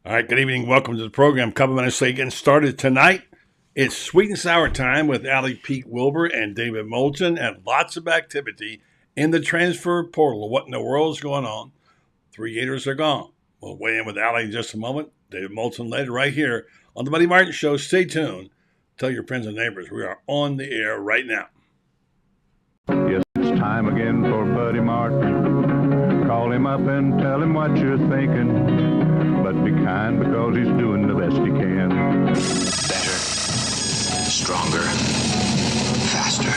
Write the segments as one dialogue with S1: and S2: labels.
S1: All right, good evening. Welcome to the program. Couple minutes late getting started tonight. It's sweet and sour time with Peek Wilbur and David Moulton, and lots of activity in the transfer portal. What in the world is going on? 3 Gators are gone. We'll weigh in with in just a moment. David Moulton later, right here on the Buddy Martin Show. Stay tuned. Tell your friends and neighbors we are on the air right now.
S2: Yes, it's time again for Buddy Martin. Call him up and tell him what you're thinking. But be kind because he's doing the best he can.
S3: Better, stronger, faster.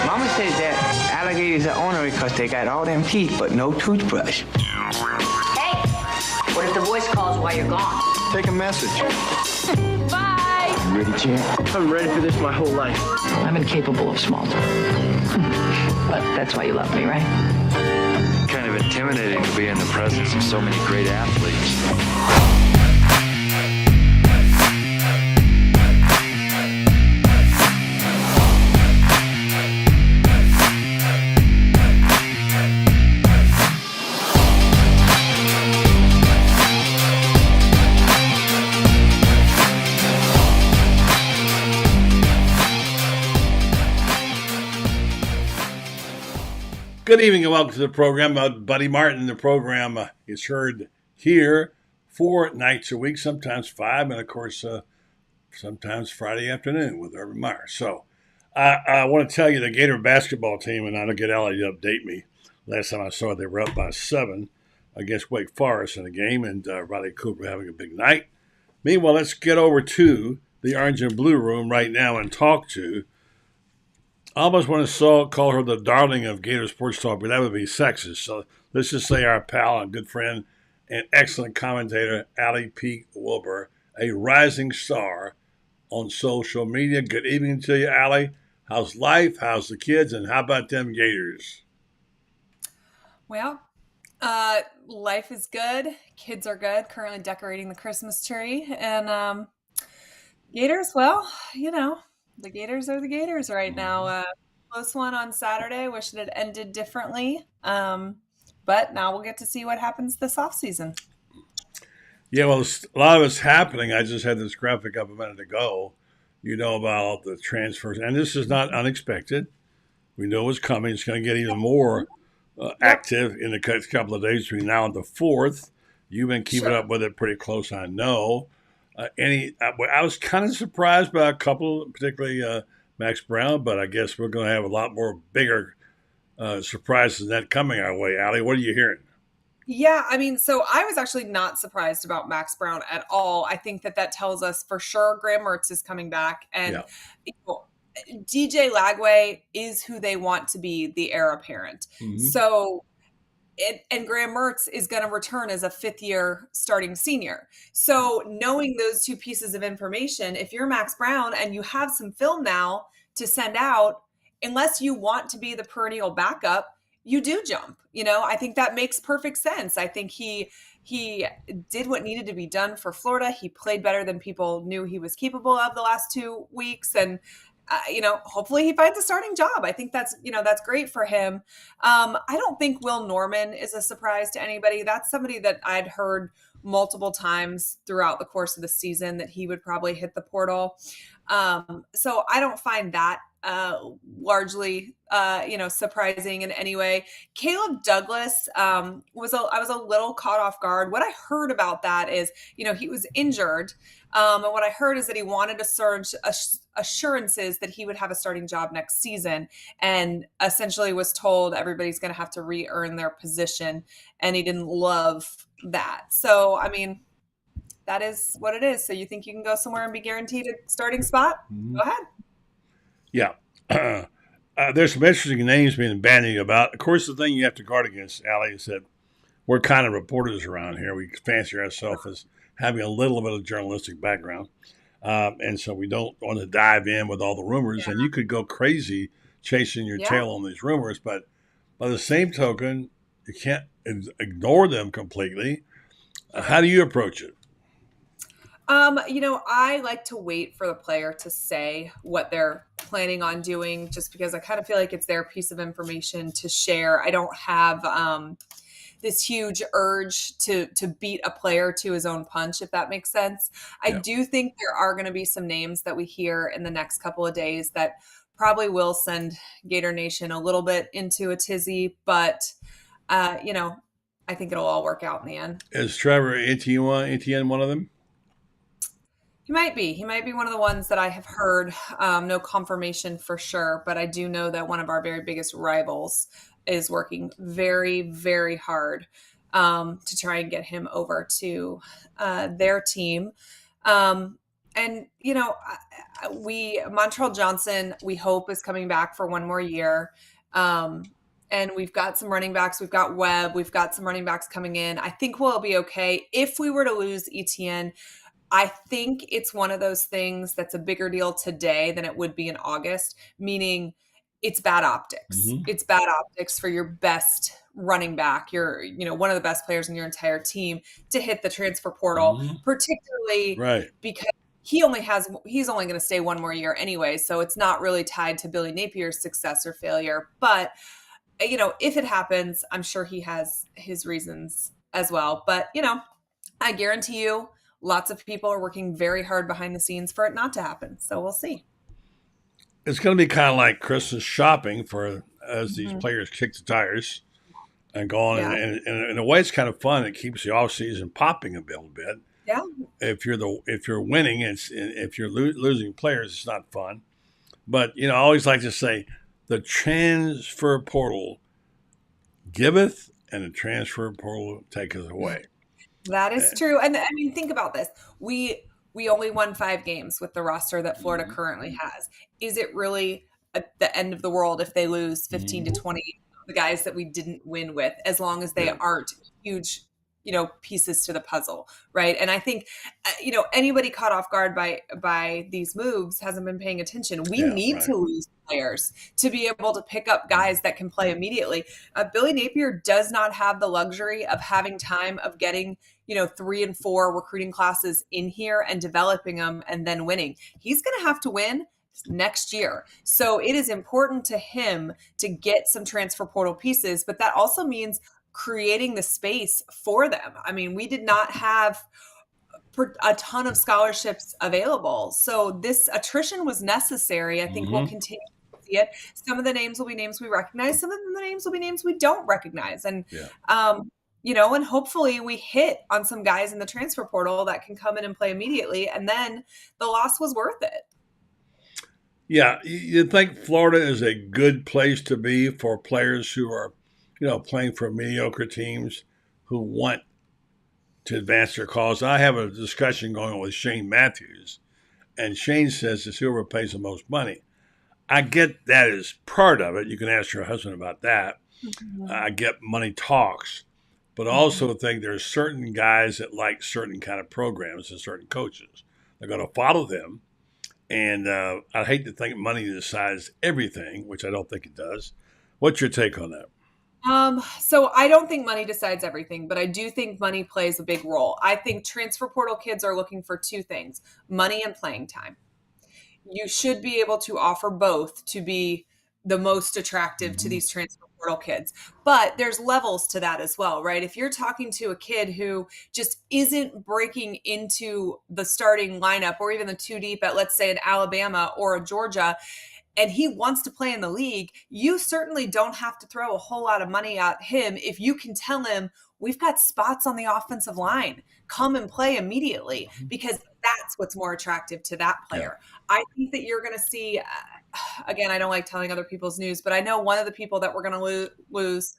S4: Mama says that alligators are ornery because they got all them teeth but no toothbrush.
S5: Hey, what if the voice calls while you're gone?
S6: Take a message.
S5: Bye!
S4: You ready, champ?
S6: I'm ready for this my whole life.
S7: I'm incapable of small talk. But that's why you love me, right?
S8: Kind of intimidating to be in the presence of so many great athletes.
S1: Good evening and welcome to the program. Buddy Martin. The program is heard here 4 nights a week, sometimes 5, and of course, sometimes Friday afternoon with Urban Meyer. So I want to tell you the Gator basketball team, and I'll get Allie to update me. Last time I saw it, they were up by 7 against Wake Forest in the game, and Riley Cooper having a big night. Meanwhile, let's get over to the Orange and Blue room right now and talk to I almost want to call her the darling of Gator Sports Talk, but that would be sexist. So let's just say our pal and good friend and excellent commentator, Peek Wilbur, a rising star on social media. Good evening to you, Allie. How's life? How's the kids? And how about them Gators?
S9: Well, life is good. Kids are good. Currently decorating the Christmas tree. And Gators, well, you know, the Gators are the Gators right now. Close one on Saturday. Wish it had ended differently. But now we'll get to see what happens this offseason.
S1: Yeah, well, a lot of it's happening. I just had this graphic up a minute ago. You know about the transfers. And this is not unexpected. We know it's coming. It's going to get even more active in the couple of days between now and the 4th. You've been keeping up with it pretty close, I know. I was kind of surprised by a couple, particularly Max Brown, but I guess we're going to have a lot more bigger surprises than that coming our way. Allie, what are you hearing?
S9: Yeah, I mean, so I was actually not surprised about Max Brown at all. I think that tells us for sure Graham Mertz is coming back. And you know, DJ Lagway is who they want to be the heir apparent. Mm-hmm. So and Graham Mertz is going to return as a 5th-year starting senior. So knowing those two pieces of information, if you're Max Brown and you have some film now to send out, unless you want to be the perennial backup, you do jump. You know, I think that makes perfect sense. I think he did what needed to be done for Florida. He played better than people knew he was capable of the last 2 weeks. And you know, hopefully he finds a starting job. I think that's great for him. I don't think Will Norman is a surprise to anybody. That's somebody that I'd heard multiple times throughout the course of the season that he would probably hit the portal. So I don't find that largely, surprising in any way. Caleb Douglas I was a little caught off guard. What I heard about that is, he was injured. And what I heard is that he wanted assurances that he would have a starting job next season, and essentially was told everybody's going to have to re-earn their position, and he didn't love that. So, I mean, that is what it is. So you think you can go somewhere and be guaranteed a starting spot? Mm-hmm. Go ahead.
S1: Yeah. There's some interesting names being bandied about. Of course, the thing you have to guard against, Allie, is that we're kind of reporters around here. We fancy ourselves as having a little bit of journalistic background. And so we don't want to dive in with all the rumors. Yeah. And you could go crazy chasing your tail on these rumors. But by the same token, you can't ignore them completely. How do you approach it?
S9: I like to wait for the player to say what they're planning on doing, just because I kind of feel like it's their piece of information to share. I don't have this huge urge to beat a player to his own punch, if that makes sense. I do think there are going to be some names that we hear in the next couple of days that probably will send Gator Nation a little bit into a tizzy, but you know, I think it'll all work out in the end.
S1: Is Trevor Etienne one of them?
S9: He might be. He might be one of the ones that I have heard. No confirmation for sure, but I do know that one of our very biggest rivals is working very, very hard to try and get him over to their team. And, you know, Montrell Johnson, we hope, is coming back for one more year. And we've got some running backs. We've got Webb. We've got some running backs coming in. I think we'll be okay. If we were to lose Etienne, I think it's one of those things that's a bigger deal today than it would be in August, meaning it's bad optics.
S1: Mm-hmm.
S9: It's bad optics for your best running back, one of the best players in your entire team, to hit the transfer portal, particularly because he's only going to stay one more year anyway. So it's not really tied to Billy Napier's success or failure. But, you know, if it happens, I'm sure he has his reasons as well. But, you know, I guarantee you, lots of people are working very hard behind the scenes for it not to happen. So we'll see.
S1: It's going to be kind of like Christmas shopping as these players kick the tires and go on. And in a way, it's kind of fun. It keeps the off season popping a little bit.
S9: Yeah.
S1: If you're winning, if you're losing players, it's not fun. But, you know, I always like to say the transfer portal giveth and the transfer portal taketh away.
S9: That is true. And I mean, think about this. We only won 5 games with the roster that Florida currently has. Is it really the end of the world if they lose 15 to 20 the guys that we didn't win with, as long as they aren't huge, you know, pieces to the puzzle, right? And I think, you know, anybody caught off guard by these moves hasn't been paying attention. We need to lose players to be able to pick up guys that can play immediately. Billy Napier does not have the luxury of having time of getting, you know, 3 and 4 recruiting classes in here and developing them and then winning. He's going to have to win next year. So it is important to him to get some transfer portal pieces, but that also means creating the space for them. I mean, we did not have a ton of scholarships available. So this attrition was necessary. I think we'll continue to see it. Some of the names will be names we recognize. Some of the names will be names we don't recognize. And, you know, and hopefully we hit on some guys in the transfer portal that can come in and play immediately. And then the loss was worth it.
S1: Yeah. You think Florida is a good place to be for players who are, you know, playing for mediocre teams who want to advance their cause? I have a discussion going on with Shane Matthews, and Shane says it's whoever pays the most money. I get that as part of it. You can ask your husband about that. I get money talks, but I also think there's certain guys that like certain kind of programs and certain coaches. They're going to follow them. And I hate to think money decides everything, which I don't think it does. What's your take on that?
S9: So I don't think money decides everything, but I do think money plays a big role. I think transfer portal kids are looking for 2 things: money and playing time. You should be able to offer both to be the most attractive to these transfer portal kids. But there's levels to that as well, right? If you're talking to a kid who just isn't breaking into the starting lineup or even the 2 deep at, let's say, an Alabama or a Georgia, and he wants to play in the league, you certainly don't have to throw a whole lot of money at him if you can tell him, we've got spots on the offensive line. Come and play immediately, because that's what's more attractive to that player. I think that you're going to see, again, I don't like telling other people's news, but I know one of the people that we're going to lose,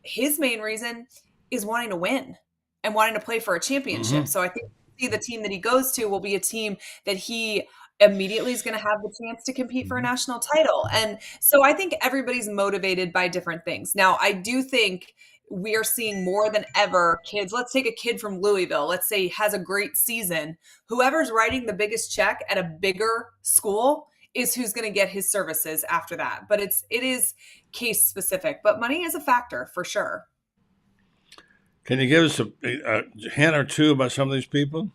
S9: his main reason is wanting to win and wanting to play for a championship. So I think the team that he goes to will be a team that he immediately is going to have the chance to compete for a national title. And so I think everybody's motivated by different things. Now, I do think we are seeing more than ever kids. Let's take a kid from Louisville. Let's say he has a great season. Whoever's writing the biggest check at a bigger school is who's going to get his services after that. But it is case specific, but money is a factor for sure.
S1: Can you give us a hint or two about some of these people?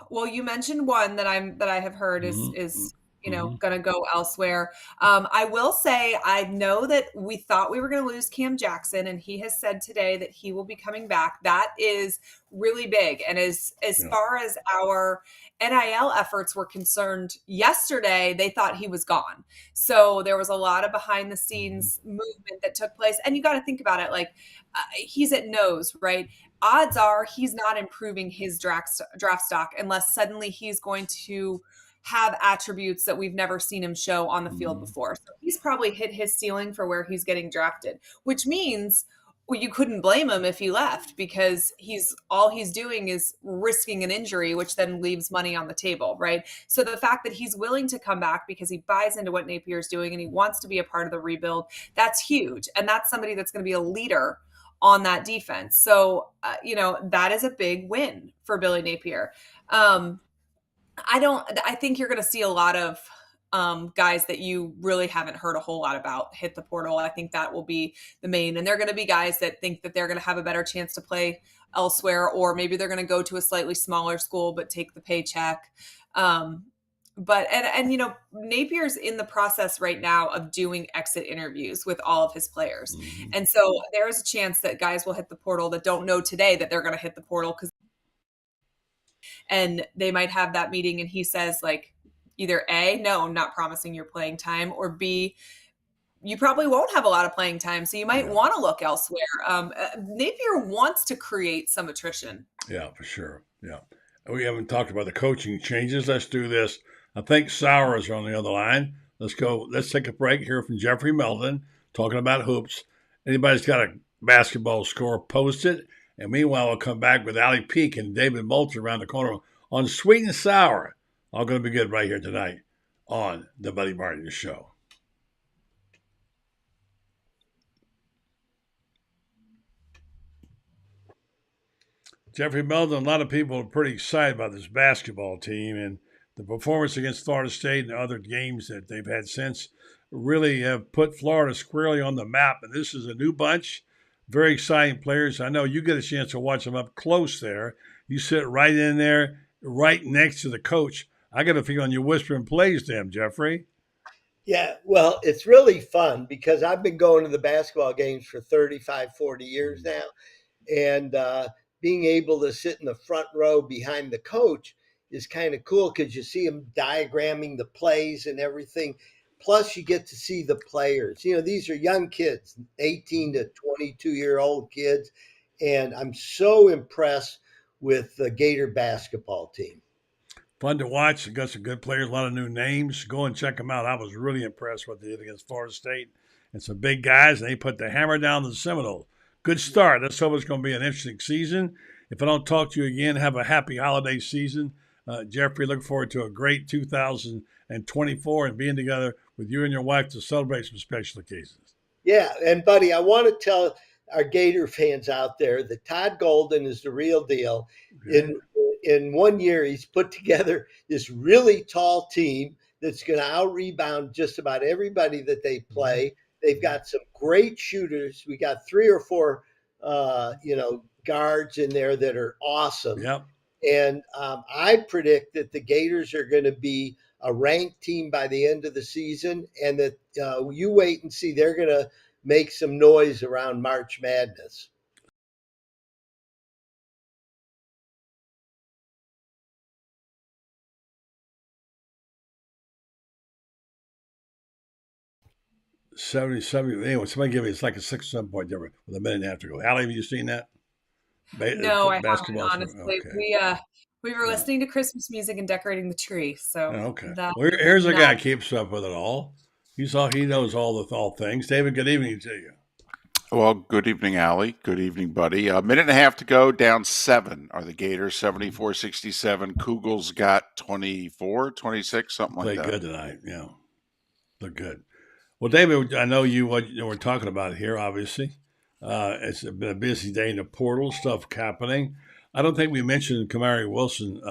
S9: Well, you mentioned one that I have heard is going to go elsewhere. I will say, I know that we thought we were going to lose Cam Jackson, and he has said today that he will be coming back. That is really big. And as far as our NIL efforts were concerned yesterday, they thought he was gone. So there was a lot of behind the scenes movement that took place. And you got to think about it, like he's at nose, right? Odds are he's not improving his draft stock unless suddenly he's going to have attributes that we've never seen him show on the field before. So he's probably hit his ceiling for where he's getting drafted, which means you couldn't blame him if he left, because all he's doing is risking an injury, which then leaves money on the table, right? So the fact that he's willing to come back because he buys into what Napier's doing and he wants to be a part of the rebuild, that's huge. And that's somebody that's going to be a leader on that defense. So, that is a big win for Billy Napier. I think you're going to see a lot of guys that you really haven't heard a whole lot about hit the portal. I think that will be the main, and they're going to be guys that think that they're going to have a better chance to play elsewhere, or maybe they're going to go to a slightly smaller school, but take the paycheck. But Napier's in the process right now of doing exit interviews with all of his players. And so there is a chance that guys will hit the portal that don't know today that they're going to hit the portal, and they might have that meeting and he says, like, either A, no, I'm not promising your playing time, or B, you probably won't have a lot of playing time, so you might want to look elsewhere. Napier wants to create some attrition.
S1: Yeah, for sure. Yeah. We haven't talked about the coaching changes. Let's do this. I think Sauer is on the other line. Let's go. Let's take a break, hear from Jeffrey Moulton talking about hoops. Anybody's got a basketball score, post it. And meanwhile, we'll come back with Allie Peek and David Moulton around the corner on Sweet and Sour. All going to be good right here tonight on the Buddy Martin Show. Jeffrey Moulton, a lot of people are pretty excited about this basketball team, and the performance against Florida State and other games that they've had since really have put Florida squarely on the map. And this is a new bunch, very exciting players. I know you get a chance to watch them up close there. You sit right in there, right next to the coach. I got a feeling you're whispering plays to him, Jeffrey.
S10: Yeah, well, it's really fun because I've been going to the basketball games for 35, 40 years now. And being able to sit in the front row behind the coach is kind of cool because you see him diagramming the plays and everything. Plus, you get to see the players. You know, these are young kids, 18 to 22-year-old kids. And I'm so impressed with the Gator basketball team.
S1: Fun to watch. They got some good players, a lot of new names. Go and check them out. I was really impressed with what they did against Florida State. And some big guys, and they put the hammer down the Seminoles. Good start. Let's hope it's going to be an interesting season. If I don't talk to you again, have a happy holiday season. Jeffrey, look forward to a great 2024 and being together with you and your wife to celebrate some special occasions.
S10: Yeah, and buddy, I want to tell our Gator fans out there that Todd Golden is the real deal. Yeah. In 1 year, he's put together this really tall team that's going to out-rebound just about everybody that they play. They've got some great shooters. We got 3 or 4, guards in there that are awesome.
S1: Yep.
S10: And I predict that the Gators are going to be a ranked team by the end of the season, and that you wait and see, they're going to make some noise around March Madness.
S1: Anyway, somebody give me, it's like a 6 or 7 point difference with a minute and a half to go. Allie, have you seen that?
S9: No, I haven't, honestly. Okay. We were listening to Christmas music and decorating the tree. So
S1: okay. Here's a guy who keeps up with it all. He knows all things. David, good evening to you.
S11: Well, good evening, Allie. Good evening, buddy. A minute and a half to go. Down 7 are the Gators, 74-67. Kugels got 24, 26, something like that.
S1: Played good tonight, yeah. Look good. Well, David, I know what we're talking about here, obviously. It's been a busy day in the portal, stuff happening. I don't think we mentioned Kamari Wilson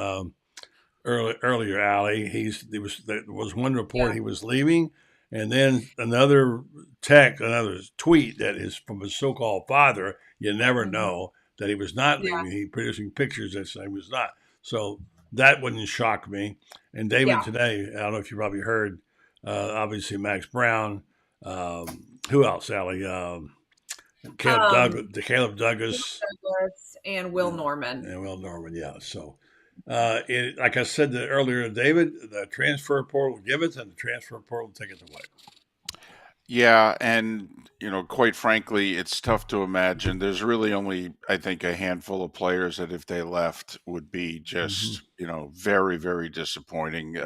S1: earlier, Allie. There was one report he was leaving, and then another tweet that is from his so-called father. You never know that he was not leaving. He producing pictures that say he was not. So that wouldn't shock me. And David
S9: Yeah.
S1: today, I don't know if you probably heard, obviously Max Brown. Who else, Allie? Caleb Douglas,
S9: and Will Norman.
S1: Yeah. So, like I said earlier, David, the transfer portal will give it, and the transfer portal will take it away.
S11: Yeah, and quite frankly, it's tough to imagine. There's really only, I think, a handful of players that if they left would be just, very, very disappointing.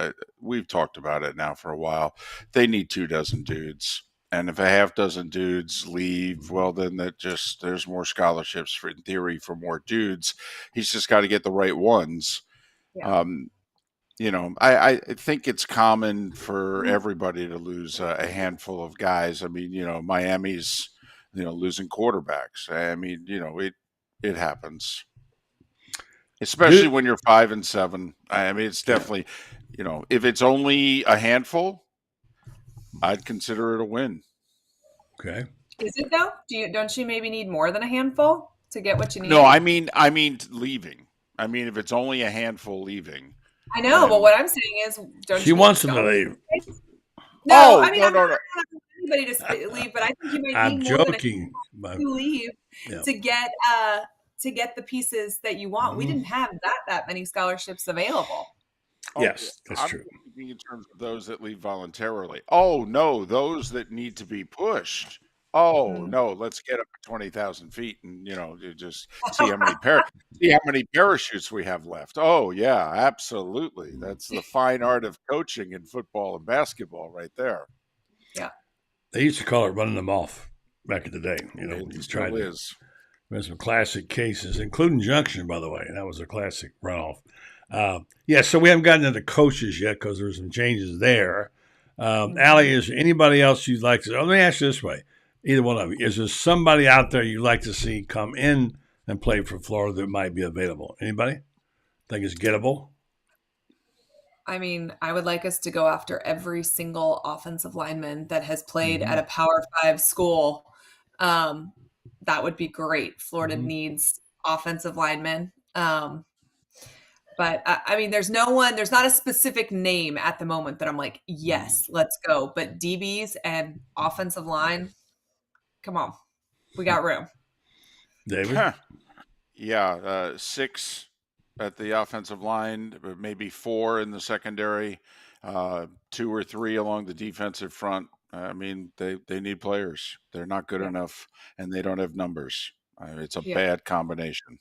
S11: We've talked about it now for a while. They need 24 dudes. And if a half dozen dudes leave, well, then there's more scholarships in theory for more dudes. He's just got to get the right ones.
S9: Yeah.
S11: I think it's common for everybody to lose a handful of guys. I mean, Miami's, losing quarterbacks. I mean, it happens, especially when you're 5-7. I mean, it's definitely, if it's only a handful, I'd consider it a win.
S1: Okay.
S9: Is it though? Don't you maybe need more than a handful to get what you need?
S11: No, I mean leaving. I mean, if it's only a handful leaving.
S9: I know, but what I'm saying is,
S1: she wants them to leave.
S9: No, I mean, I'm not anybody to leave, but I think you might need more
S1: joking,
S9: than a to leave to get the pieces that you want. We didn't have that many scholarships available.
S1: Yes, that's true.
S11: In terms of those that leave voluntarily. Oh no, those that need to be pushed. Oh no, let's get up to 20,000 feet and just see how many parachutes we have left. Oh yeah, absolutely. That's the fine art of coaching in football and basketball, right there.
S9: Yeah,
S1: they used to call it running them off back in the day.
S11: It still is.
S1: There's some classic cases, including Junction, by the way. That was a classic runoff. So we haven't gotten into coaches yet because there's some changes there. Allie, is there anybody else you'd like to? Let me ask you this way. Either one of you. Is there somebody out there you'd like to see come in and play for Florida that might be available? Anybody? Think it's gettable?
S9: I mean, I would like us to go after every single offensive lineman that has played at a Power 5 school. That would be great. Florida needs offensive linemen. But I mean, there's not a specific name at the moment that I'm like, yes, let's go. But DBs and offensive line, come on, we got room.
S1: David?
S11: Yeah, 6 at the offensive line, but maybe 4 in the secondary, 2 or 3 along the defensive front. I mean, they need players. They're not good enough, and they don't have numbers. It's a bad combination.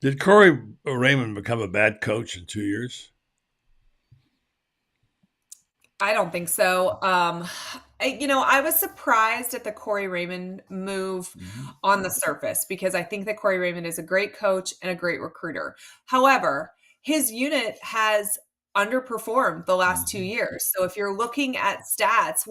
S1: Did Corey Raymond become a bad coach in 2 years?
S9: I don't think so. I was surprised at the Corey Raymond move on the surface because I think that Corey Raymond is a great coach and a great recruiter. However, his unit has underperformed the last 2 years. So if you're looking at stats,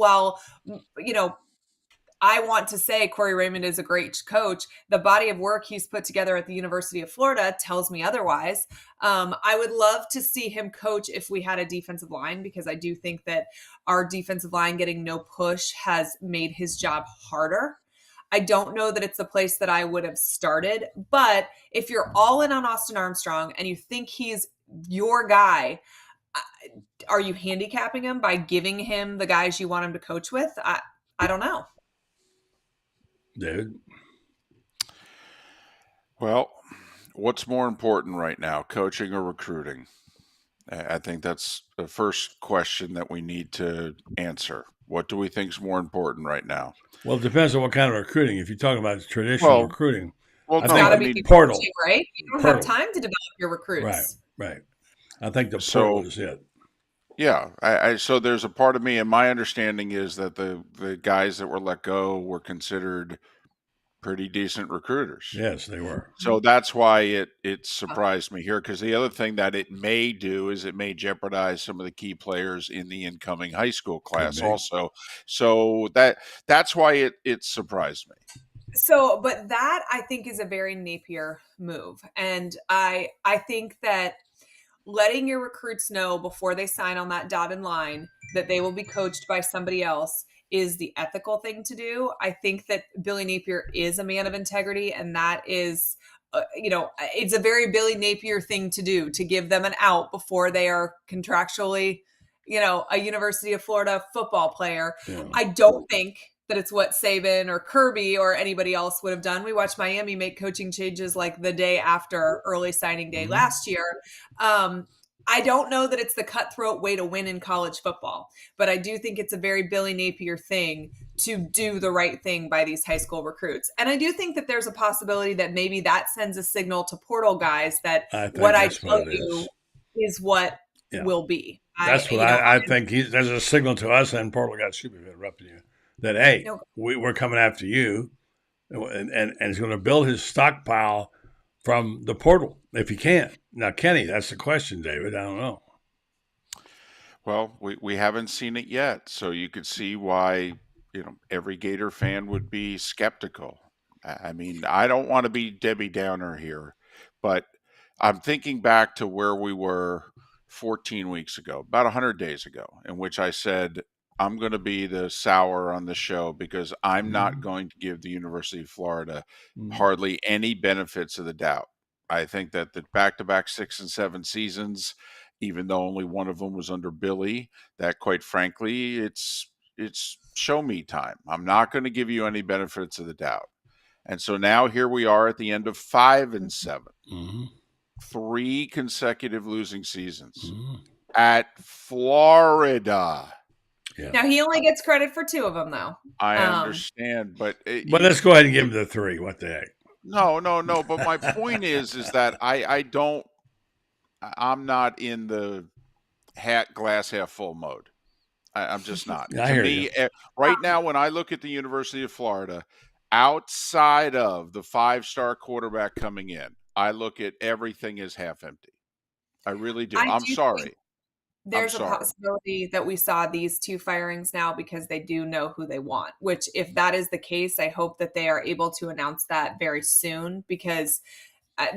S9: I want to say Corey Raymond is a great coach. The body of work he's put together at the University of Florida tells me otherwise. I would love to see him coach if we had a defensive line, because I do think that our defensive line getting no push has made his job harder. I don't know that it's the place that I would have started, but if you're all in on Austin Armstrong and you think he's your guy, are you handicapping him by giving him the guys you want him to coach with? I don't know.
S1: David?
S11: Well, what's more important right now, coaching or recruiting? I think that's the first question that we need to answer. What do we think is more important right now?
S1: Well, it depends on what kind of recruiting. If you're talking about traditional recruiting,
S11: well,
S9: it's got to be portal, right? You don't have time to develop your recruits.
S1: Right. I think the portal is it.
S11: Yeah, so there's a part of me, and my understanding is that the guys that were let go were considered pretty decent recruiters.
S1: Yes, they were.
S11: So that's why it surprised me here, because the other thing that it may do is it may jeopardize some of the key players in the incoming high school class also. So that's why it surprised me.
S9: So, but that I think is a very Napier move. And I think that letting your recruits know before they sign on that dotted line that they will be coached by somebody else is the ethical thing to do. I think that Billy Napier is a man of integrity, and that is it's a very Billy Napier thing to do, to give them an out before they are contractually, a University of Florida football player.
S1: Yeah.
S9: I don't think that it's what Saban or Kirby or anybody else would have done. We watched Miami make coaching changes like the day after early signing day last year. I don't know that it's the cutthroat way to win in college football, but I do think it's a very Billy Napier thing to do the right thing by these high school recruits. And I do think that there's a possibility that maybe that sends a signal to portal guys that what I tell you is what will be.
S1: That's what I think. There's a signal to us, and portal guys should be interrupting you, that, hey, we're coming after you, and he's going to build his stockpile from the portal if he can. Now, Kenny, that's the question, David. I don't know.
S11: Well, we haven't seen it yet, so you could see why every Gator fan would be skeptical. I mean, I don't want to be Debbie Downer here, but I'm thinking back to where we were 14 weeks ago, about 100 days ago, in which I said, I'm going to be the sour on the show because I'm not going to give the University of Florida hardly any benefits of the doubt. I think that the back-to-back 6 and 7 seasons, even though only one of them was under Billy, that quite frankly, it's show me time. I'm not going to give you any benefits of the doubt. And so now here we are at the end of 5 and 7, 3 consecutive losing seasons at Florida.
S1: Yeah.
S9: Now he only gets credit for 2 of them, though.
S11: I understand, but
S1: let's go ahead and give him the 3. What the heck?
S11: No. But my point is that I'm not in the glass half full mode. I'm just not.
S1: I hear you.
S11: Right now, when I look at the University of Florida, outside of the 5-star quarterback coming in, I look at everything as half empty. I really do. I'm sorry.
S9: There's a possibility that we saw these 2 firings now because they do know who they want, which if that is the case, I hope that they are able to announce that very soon, because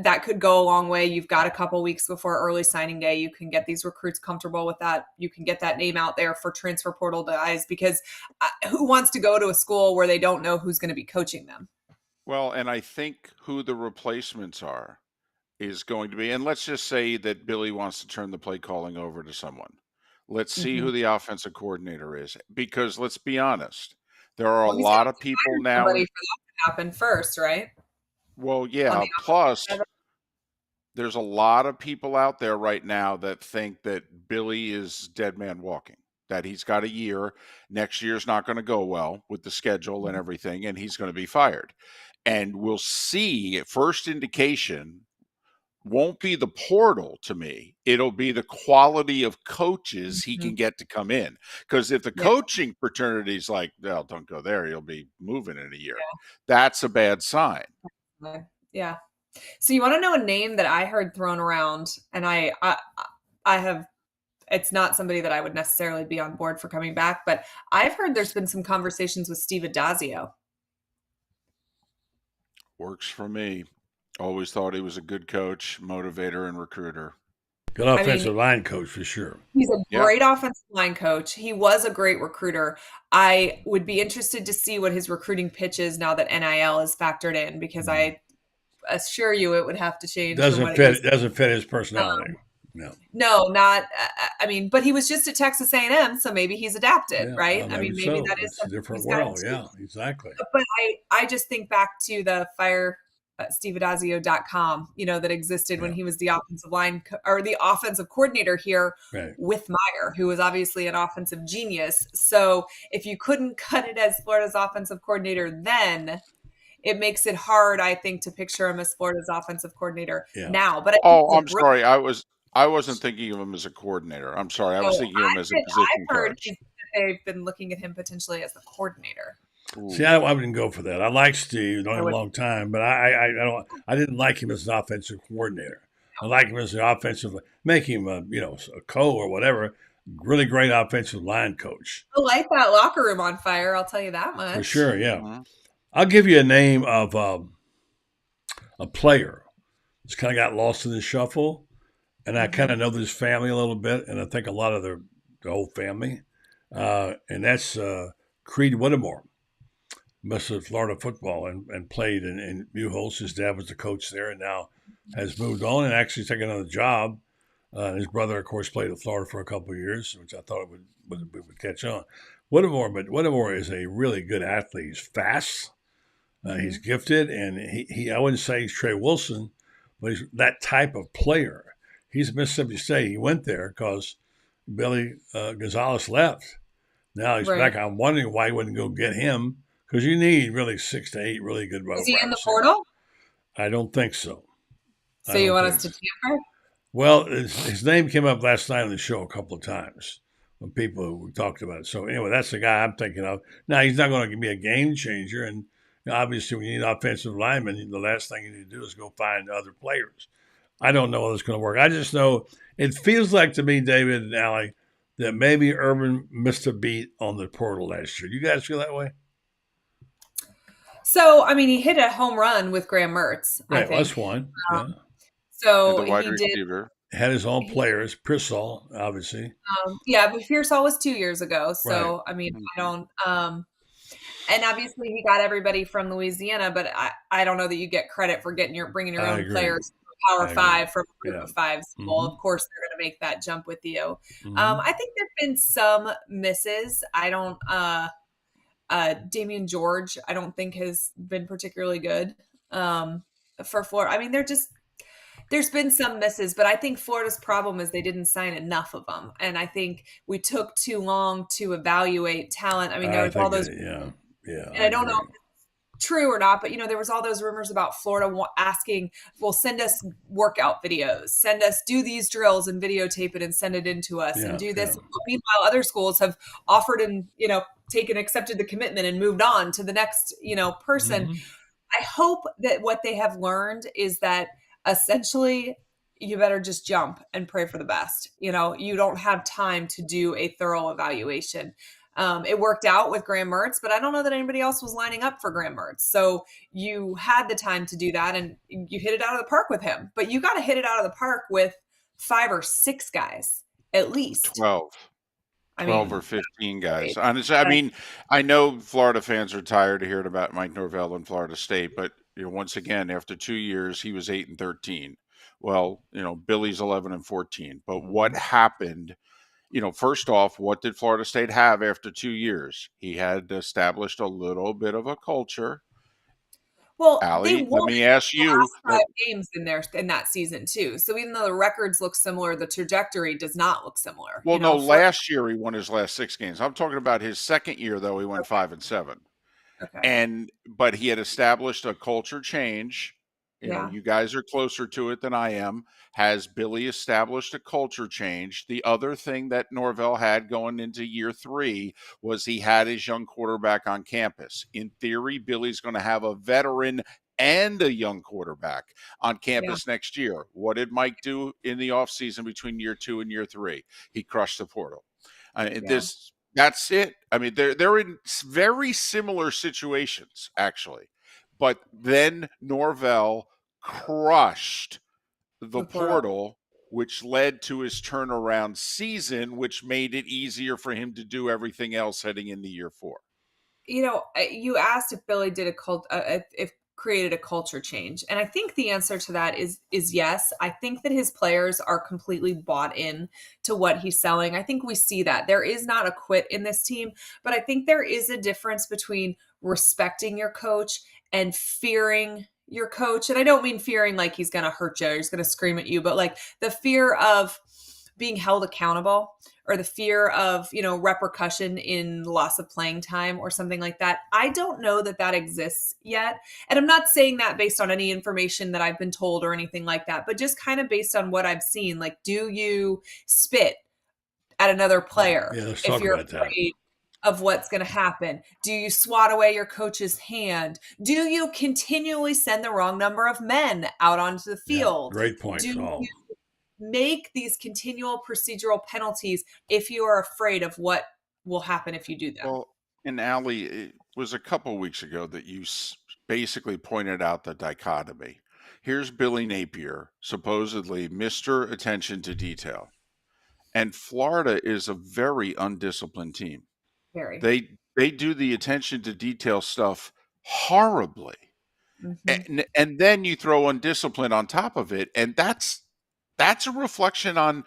S9: that could go a long way. You've got a couple weeks before early signing day. You can get these recruits comfortable with that. You can get that name out there for transfer portal guys, because who wants to go to a school where they don't know who's going to be coaching them?
S11: Well, and I think who the replacements are is going to be, and let's just say that Billy wants to turn the play calling over to someone. Let's see who the offensive coordinator is, because let's be honest, there are a lot of people now.
S9: Somebody for that to happen first, right?
S11: Well, yeah. Plus, there's a lot of people out there right now that think that Billy is dead man walking, that he's got a year. Next year's not going to go well with the schedule and everything, and he's going to be fired. And we'll see, first indication won't be the portal to me. It'll be the quality of coaches he can get to come in. Because if the coaching fraternity's like, well, don't go there, you'll be moving in a year. That's a bad sign.
S9: Yeah. So you want to know a name that I heard thrown around, and I have, it's not somebody that I would necessarily be on board for coming back, but I've heard there's been some conversations with Steve Adazio.
S11: Works for me. Always thought he was a good coach, motivator, and recruiter.
S1: Good offensive line coach for sure.
S9: He's a great offensive line coach. He was a great recruiter. I would be interested to see what his recruiting pitch is now that NIL is factored in, because I assure you it would have to change.
S1: Doesn't fit his personality.
S9: No, not. But he was just at Texas A&M, so maybe he's adapted, right? Maybe that is
S1: a different world. Yeah, exactly.
S9: But I just think back to the steveadazio.com, that existed when he was the offensive line or the offensive coordinator here with Meyer, who was obviously an offensive genius. So if you couldn't cut it as Florida's offensive coordinator, then it makes it hard, I think, to picture him as Florida's offensive coordinator now. But
S11: I'm sorry, I wasn't thinking of him as a coordinator. I'm sorry, I was thinking of him as a position coach.
S9: They've been looking at him potentially as the coordinator.
S1: Ooh. See, I wouldn't go for that. I like Steve, known him a long time, but I didn't like him as an offensive coordinator. I like him as an offensive, make him a co or whatever. Really great offensive line coach.
S9: I like that locker room on fire. I'll tell you that much.
S1: For sure, yeah. I'll give you a name of a player that's kind of got lost in the shuffle, and I kind of know this family a little bit, and I think a lot of the whole family, and that's Creed Whittemore. most of Florida football and played in Buchholz. His dad was the coach there and now has moved on and actually taken another job. His brother, of course, played at Florida for a couple of years, which I thought would catch on. Whittemore is a really good athlete. He's fast. He's gifted, and he I wouldn't say he's Trey Wilson, but he's that type of player. He's Mississippi State. He went there because Billy Gonzalez left. Now he's back. I'm wondering why he wouldn't go get him, because you need really 6 to 8 really good wide receivers.
S9: Is he in the portal?
S1: I don't think so.
S9: So you want us to tamper?
S1: Well, his name came up last night on the show a couple of times when people talked about it. So anyway, that's the guy I'm thinking of. Now, he's not going to be a game changer, and obviously when you need offensive linemen, the last thing you need to do is go find other players. I don't know whether it's going to work. I just know it feels like to me, David and Allie, that maybe Urban missed a beat on the portal last year. You guys feel that way?
S9: So, I mean, he hit a home run with Graham Mertz.
S1: Right, that's one.
S9: So
S11: the wide
S9: he
S11: receiver.
S1: Had his own players, Pearsall, obviously.
S9: But Pearsall was 2 years ago. So,
S1: right.
S9: I mean, I don't and obviously he got everybody from Louisiana, but I don't know that you get credit for bringing your own players from Power 5 from a group of 5 school. Of course, they're going to make that jump with you. I think there've been some misses. I don't Damian George, I don't think has been particularly good for Florida. I mean, there's been some misses, but I think Florida's problem is they didn't sign enough of them. And I think we took too long to evaluate talent. I mean, there was all those. And I don't know if it's true or not, but, there was all those rumors about Florida asking, well, send us workout videos, do these drills and videotape it and send it in to us and do this. Meanwhile, other schools have offered and, accepted the commitment and moved on to the next, person. I hope that what they have learned is that essentially you better just jump and pray for the best. You don't have time to do a thorough evaluation. It worked out with Graham Mertz, but I don't know that anybody else was lining up for Graham Mertz. So you had the time to do that and you hit it out of the park with him, but you got to hit it out of the park with 5 or 6 guys, at least
S11: 12 or 15 guys. Honestly, I mean, I know Florida fans are tired of hearing about Mike Norvell and Florida State, but once again, after 2 years, he was 8-13. Well, Billy's 11-14. But what happened? First off, what did Florida State have after 2 years? He had established a little bit of a culture.
S9: Well,
S11: Allie, let me ask you.
S9: 5 games in that season too. So even though the records look similar, the trajectory does not look similar.
S11: Well, last year he won his last 6 games. I'm talking about his second year, though. He went 5-7.
S9: Okay.
S11: But he had established a culture change. You guys are closer to it than I am. Has Billy established a culture change? The other thing that Norvell had going into year 3 was he had his young quarterback on campus. In theory, Billy's going to have a veteran and a young quarterback on campus next year. What did Mike do in the offseason between year 2 and year 3? He crushed the portal. That's it. I mean, they're in very similar situations, actually. But then Norvell crushed the portal, which led to his turnaround season, which made it easier for him to do everything else heading into year 4.
S9: You asked if Billy did if created a culture change. And I think the answer to that is yes. I think that his players are completely bought in to what he's selling. I think we see that. There is not a quit in this team, but I think there is a difference between respecting your coach and fearing your coach. And I don't mean fearing like he's going to hurt you or he's going to scream at you, but like the fear of being held accountable or the fear of, repercussion in loss of playing time or something like that. I don't know that exists yet. And I'm not saying that based on any information that I've been told or anything like that, but just kind of based on what I've seen. Like, do you spit at another player
S1: if
S9: you're afraid of what's going to happen? Do you swat away your coach's hand? Do you continually send the wrong number of men out onto the field?
S1: Great point.
S9: Do you make these continual procedural penalties if you are afraid of what will happen if you do that?
S11: Well, and Allie, it was a couple weeks ago that you basically pointed out the dichotomy. Here's Billy Napier, supposedly Mr. Attention to Detail. And Florida is a very undisciplined team.
S9: Very.
S11: they do the attention to detail stuff horribly. And then you throw undiscipline on top of it, and that's a reflection on,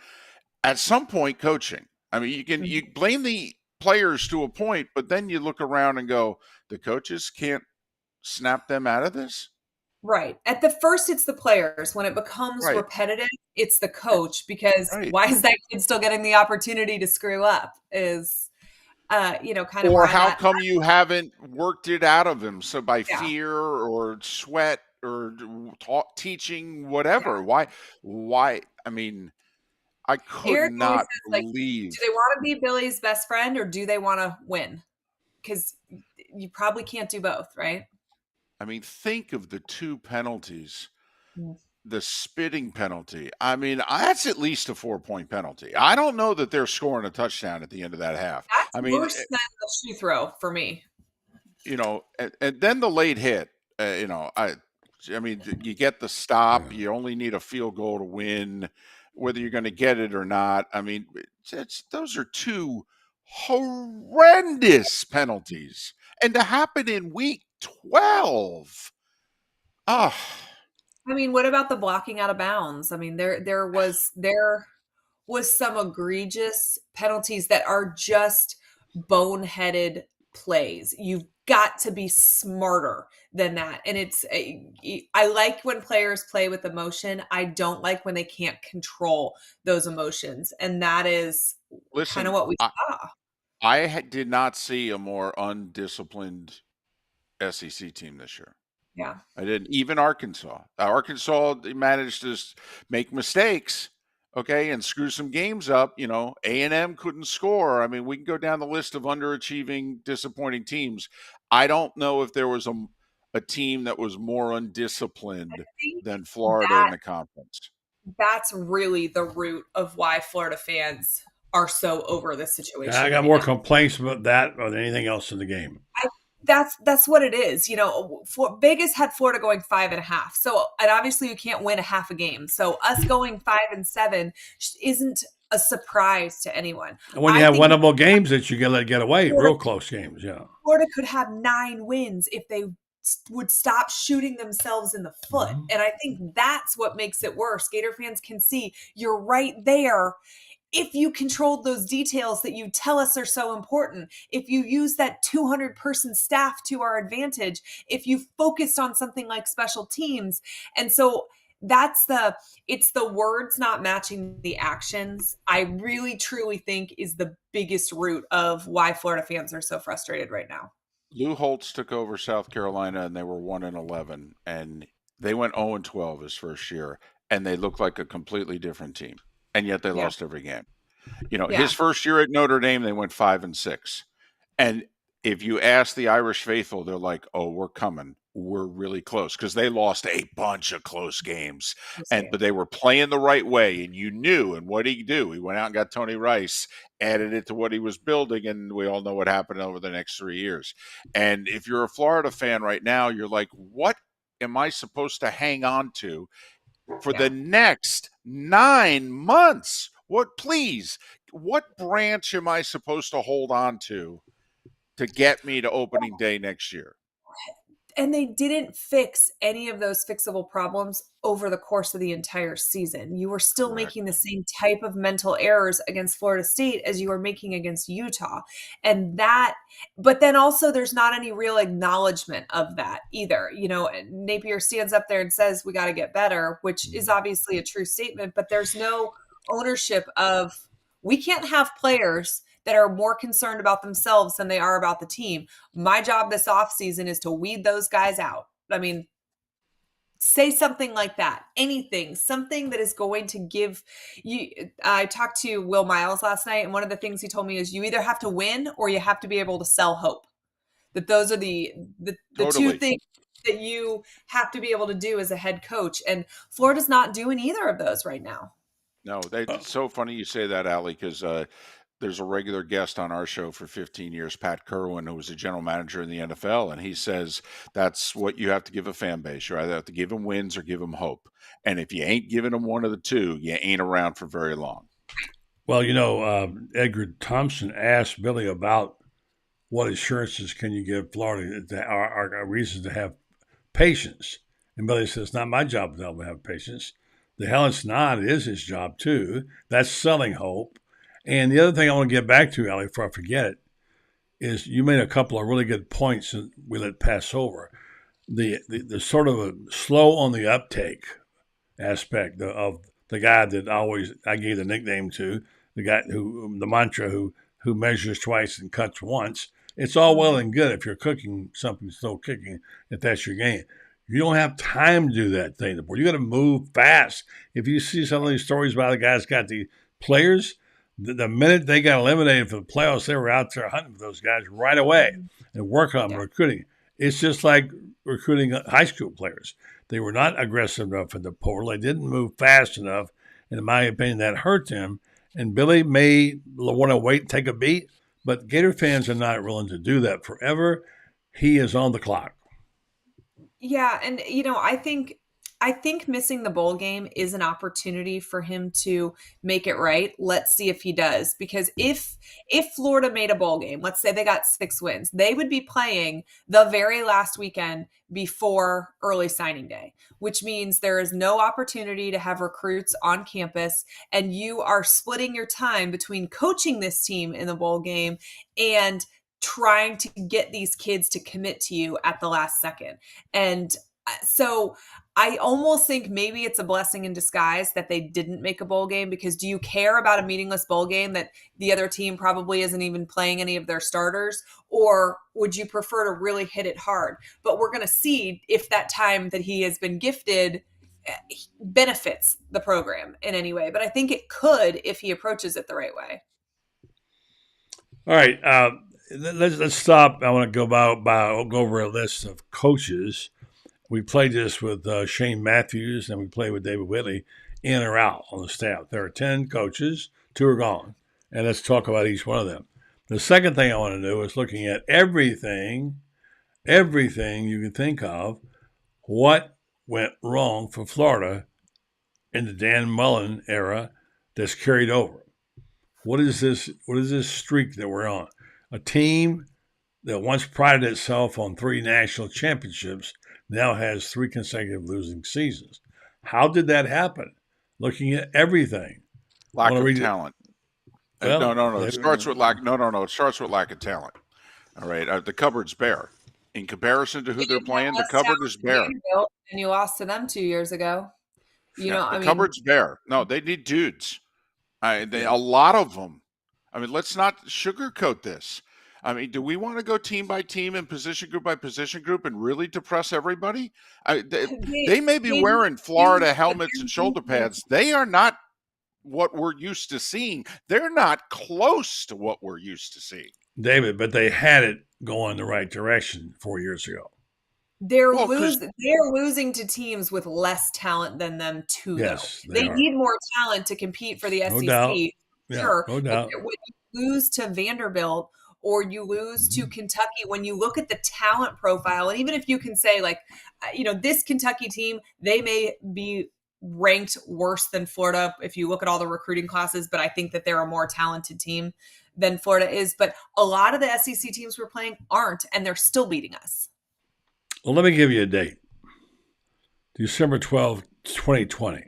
S11: at some point, coaching. I mean, you blame the players to a point, but then you look around and go, the coaches can't snap them out of this?
S9: Right. At the first, it's the players. When it becomes repetitive, it's the coach, because why is that kid still getting the opportunity to screw up is, kind of.
S11: Or how come you haven't worked it out of him? So by fear or sweat or teaching, whatever. Why? I mean, I could
S9: Eric
S11: not
S9: says,
S11: believe.
S9: Do they want to be Billy's best friend, or do they want to win? Because you probably can't do both, right?
S11: I mean, think of the 2 penalties. The spitting penalty. I mean, that's at least a 4-point penalty. I don't know that they're scoring a touchdown at the end of that half.
S9: That's worse than the shoe throw for me.
S11: And then the late hit. I mean, you get the stop. You only need a field goal to win, whether you're going to get it or not. I mean, those are 2 horrendous penalties, and to happen in week 12. I
S9: mean, what about the blocking out of bounds? I mean, there was some egregious penalties that are just boneheaded plays. You've got to be smarter than that. And I like when players play with emotion. I don't like when they can't control those emotions. And that is kind of what we saw.
S11: I did not see a more undisciplined SEC team this year.
S9: Yeah.
S11: I didn't. Even Arkansas. Arkansas managed to make mistakes, and screw some games up. A&M couldn't score. I mean, we can go down the list of underachieving, disappointing teams. I don't know if there was a team that was more undisciplined than Florida in the conference.
S9: That's really the root of why Florida fans are so over this situation.
S1: I got more complaints about that than anything else in the game.
S9: That's what it is. Vegas had Florida going 5.5. So, and obviously you can't win a half a game. So us going 5-7 isn't a surprise to anyone.
S1: And when you have winnable games that you let get away, real close games,
S9: Florida could have 9 wins if they would stop shooting themselves in the foot. And I think that's what makes it worse. Gator fans can see you're right there. If you controlled those details that you tell us are so important, if you use that 200-person staff to our advantage, if you focused on something like special teams. And so it's the words not matching the actions, I really truly think is the biggest root of why Florida fans are so frustrated right now.
S11: Lou Holtz took over South Carolina and they were 1-11, and they went 0-12 his first year, and they looked like a completely different team. And yet they lost every game. His first year at Notre Dame, they went 5-6. And if you ask the Irish faithful, they're like, oh, we're coming. We're really close, because they lost a bunch of close games. But they were playing the right way, and you knew. And what did he do? He went out and got Tony Rice, added it to what he was building, and we all know what happened over the next 3 years. And if you're a Florida fan right now, you're like, what am I supposed to hang on to for the next 9 months? What branch am I supposed to hold on to get me to opening day next year?
S9: And they didn't fix any of those fixable problems over the course of the entire season. You were still making the same type of mental errors against Florida State as you were making against Utah. But then also there's not any real acknowledgement of that either. Napier stands up there and says, we got to get better, which is obviously a true statement, but there's no ownership of, we can't have players that are more concerned about themselves than they are about the team. My job this offseason is to weed those guys out. I mean, say something like that. Anything, something that is going to give you. I talked to Will Miles last night, and one of the things he told me is you either have to win or you have to be able to sell hope. That those are the
S11: Totally.
S9: 2 things that you have to be able to do as a head coach. And Florida's not doing either of those right now.
S11: No, it's so funny you say that, Allie, because there's a regular guest on our show for 15 years, Pat Kerwin, who was a general manager in the NFL, and he says that's what you have to give a fan base. You either have to give them wins or give them hope. And if you ain't giving them one of the two, you ain't around for very long.
S1: Well, Edgar Thompson asked Billy about what assurances can you give Florida that are reasons to have patience? And Billy says, it's not my job to tell them to have patience. The hell it's not. It is his job, too. That's selling hope. And the other thing I want to get back to, Allie, before I forget it, is you made a couple of really good points that we let pass over. The sort of a slow on the uptake aspect of the guy that I gave the nickname to, the guy the mantra who measures twice and cuts once. It's all well and good if you're cooking something slow cooking, if that's your game. You don't have time to do that thing. You got to move fast. If you see some of these stories about the guys got the players, the minute they got eliminated for the playoffs, they were out there hunting for those guys right away and working on recruiting. It's just like recruiting high school players. They were not aggressive enough in the portal. They didn't move fast enough. And in my opinion, that hurt them. And Billy may want to wait and take a beat, but Gator fans are not willing to do that forever. He is on the clock.
S9: Yeah, and I think missing the bowl game is an opportunity for him to make it right. Let's see if he does, because if Florida made a bowl game, let's say they got 6 wins, they would be playing the very last weekend before early signing day, which means there is no opportunity to have recruits on campus, and you are splitting your time between coaching this team in the bowl game and trying to get these kids to commit to you at the last second. And so I almost think maybe it's a blessing in disguise that they didn't make a bowl game, because do you care about a meaningless bowl game that the other team probably isn't even playing any of their starters? Or would you prefer to really hit it hard? But we're going to see if that time that he has been gifted benefits the program in any way. But I think it could if he approaches it the right way.
S1: All right. Let's stop. I want to go over a list of coaches. We played this with Shane Matthews, and we played with David Whitley, in or out on the staff. There are 10 coaches, 2 are gone, and let's talk about each one of them. The second thing I want to do is looking at everything you can think of, what went wrong for Florida in the Dan Mullen era that's carried over. What is this streak that we're on? A team that once prided itself on 3 national championships now has 3 consecutive losing seasons. How did that happen? Looking at everything.
S11: Lack of talent. Well, no. It starts with lack. No. It starts with lack of talent. All right. The cupboard's bare. In comparison to who they're playing, the cupboard is bare.
S9: And you lost to them 2 years ago.
S11: The cupboard's bare. No, they need dudes. A lot of them. I mean, let's not sugarcoat this. I mean, do we want to go team by team and position group by position group and really depress everybody? They may be wearing Florida helmets and shoulder pads. They are not what we're used to seeing. They're not close to what we're used to seeing.
S1: David, but they had it going the right direction 4 years ago.
S9: They're losing to teams with less talent than them too,
S1: yes,
S9: though. They need more talent to compete for the SEC.
S1: No doubt.
S9: Sure.
S1: No doubt.
S9: When you lose to Vanderbilt or you lose to Kentucky, when you look at the talent profile, and even if you can say, like, this Kentucky team, they may be ranked worse than Florida if you look at all the recruiting classes, but I think that they're a more talented team than Florida is. But a lot of the SEC teams we're playing aren't, and they're still beating us.
S1: Well, let me give you a date. December 12, 2020.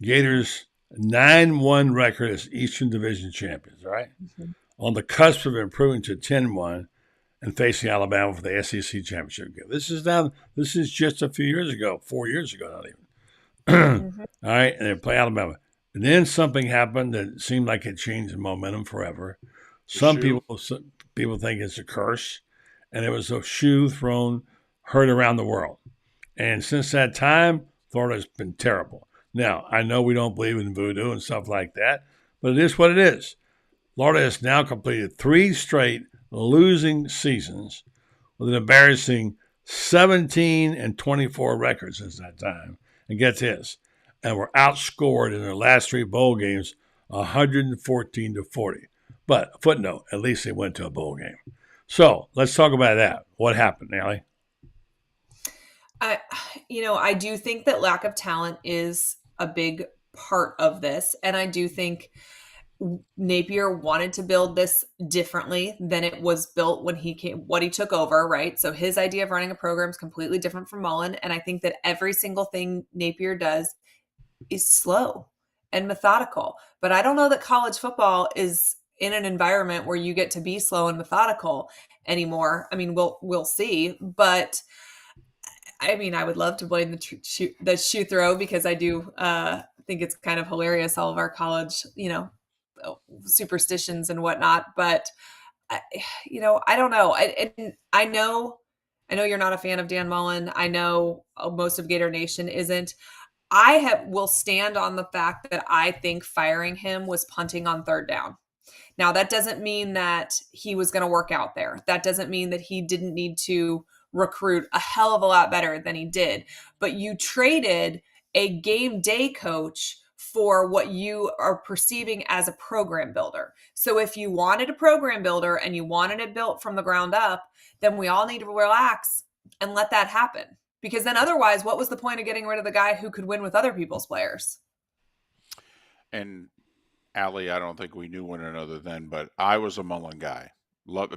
S1: Gators 9-1 record as Eastern Division champions, all right? Mm-hmm. On the cusp of improving to 10-1 and facing Alabama for the SEC championship game. This is just a few years ago, 4 years ago, not even. Mm-hmm. All right, and they play Alabama. And then something happened that seemed like it changed the momentum forever. Some people think it's a curse, and it was a shoe heard around the world. And since that time, Florida's been terrible. Now, I know we don't believe in voodoo and stuff like that, but it is what it is. Florida has now completed 3 straight losing seasons with an embarrassing 17-24 record since that time. And get this, and were outscored in their last 3 bowl games 114-40. But footnote, at least they went to a bowl game. So let's talk about that. What happened, Allie?
S9: I do think that lack of talent is a big part of this. And I do think Napier wanted to build this differently than it was built when he came, what he took over, right? So his idea of running a program is completely different from Mullen. And I think that every single thing Napier does is slow and methodical. But I don't know that college football is in an environment where you get to be slow and methodical anymore. I mean, we'll see. But I mean, I would love to blame the shoe throw, because I do think it's kind of hilarious, all of our college, superstitions and whatnot. But I don't know. I know you're not a fan of Dan Mullen. I know most of Gator Nation isn't. Will stand on the fact that I think firing him was punting on third down. Now, that doesn't mean that he was going to work out there. That doesn't mean that he didn't need to recruit a hell of a lot better than he did. But you traded a game day coach for what you are perceiving as a program builder. So if you wanted a program builder and you wanted it built from the ground up, then we all need to relax and let that happen. Because then otherwise, what was the point of getting rid of the guy who could win with other people's players?
S11: And Allie, I don't think we knew one another then, but I was a Mullen guy.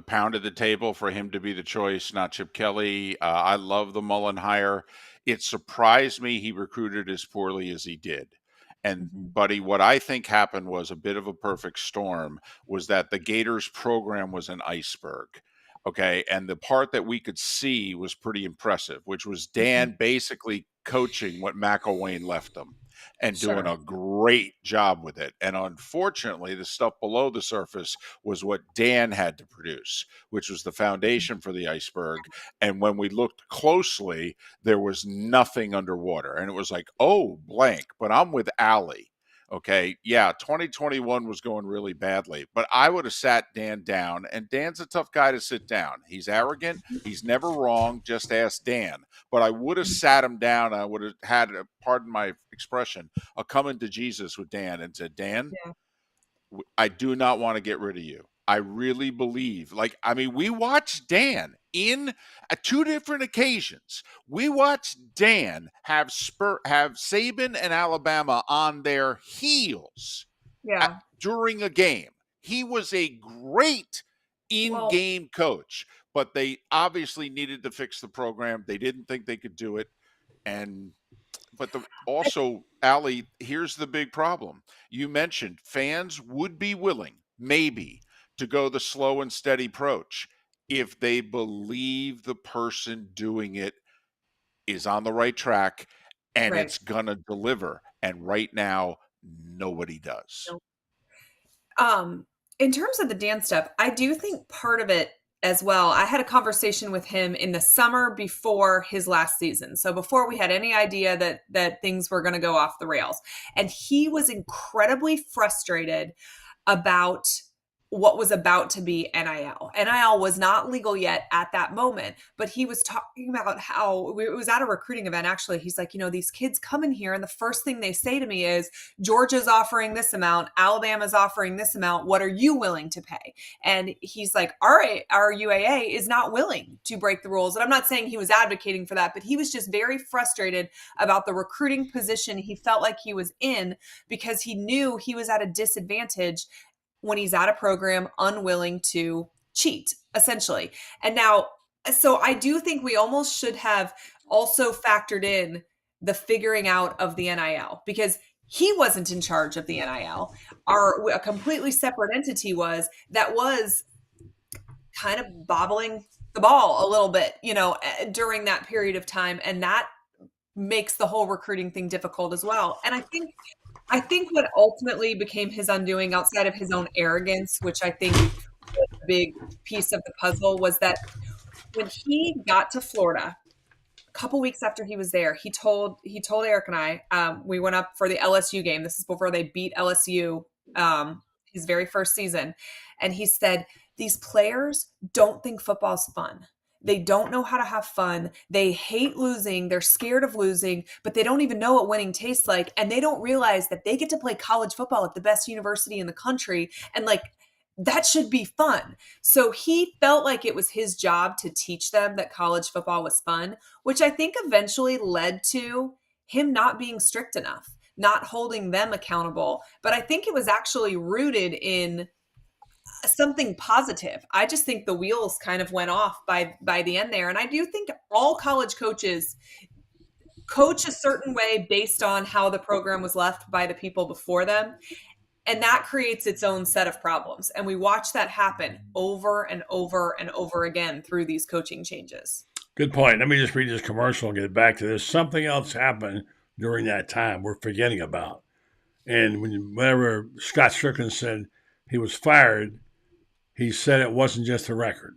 S11: Pounded the table for him to be the choice, not Chip Kelly. I love the Mullen hire. It surprised me he recruited as poorly as he did. And Buddy, what I think happened was a bit of a perfect storm, was that the Gators program was an iceberg. Okay. And the part that we could see was pretty impressive, which was Dan basically coaching what McElwain left them and doing a great job with it. And unfortunately, the stuff below the surface was what Dan had to produce, which was the foundation for the iceberg. And when we looked closely, there was nothing underwater. And it was like, oh, blank. But I'm with Allie. Okay, yeah, 2021 was going really badly, but I would have sat Dan down, and Dan's a tough guy to sit down. He's arrogant. He's never wrong. Just ask Dan. But I would have sat him down. I would have had, pardon my expression, a coming to Jesus with Dan and said, Dan, I do not want to get rid of you. I really believe, we watched Dan at two different occasions. We watched Dan have Saban and Alabama on their heels during a game. He was a great in-game coach, but they obviously needed to fix the program. They didn't think they could do it. But also, Allie, here's the big problem. You mentioned fans would be willing, maybe, to go the slow and steady approach if they believe the person doing it is on the right track and it's going to deliver. And right now, nobody does.
S9: In terms of the Dan stuff, I do think part of it as well, I had a conversation with him in the summer before his last season. So before we had any idea that things were going to go off the rails. And he was incredibly frustrated about what was about to be NIL. NIL was not legal yet at that moment, but he was talking about how it was at a recruiting event. Actually, he's like, these kids come in here and the first thing they say to me is, Georgia's offering this amount, Alabama's offering this amount. What are you willing to pay? And he's like, all right, our UAA is not willing to break the rules. And I'm not saying he was advocating for that, but he was just very frustrated about the recruiting position he felt like he was in, because he knew he was at a disadvantage when he's at a program unwilling to cheat, essentially. And now, so I do think we almost should have also factored in the figuring out of the NIL, because he wasn't in charge of the NIL. A completely separate entity was kind of bobbling the ball a little bit, during that period of time. And that makes the whole recruiting thing difficult as well. And I think what ultimately became his undoing, outside of his own arrogance, which I think was a big piece of the puzzle, was that when he got to Florida, a couple weeks after he was there, he told Eric and I, we went up for the LSU game. This is before they beat LSU his very first season. And he said, these players don't think football's fun. They don't know how to have fun. They hate losing. They're scared of losing, but they don't even know what winning tastes like. And they don't realize that they get to play college football at the best university in the country. And that should be fun. So he felt like it was his job to teach them that college football was fun, which I think eventually led to him not being strict enough. not holding them accountable. But I think it was actually rooted in something positive. I just think the wheels kind of went off by the end there. And I do think all college coaches coach a certain way based on how the program was left by the people before them. And that creates its own set of problems. And we watch that happen over and over and over again through these coaching changes.
S1: Good point. Let me just read this commercial and get back to this. Something else happened during that time we're forgetting about. And whenever Scott Strickland said he was fired, he said it wasn't just a record.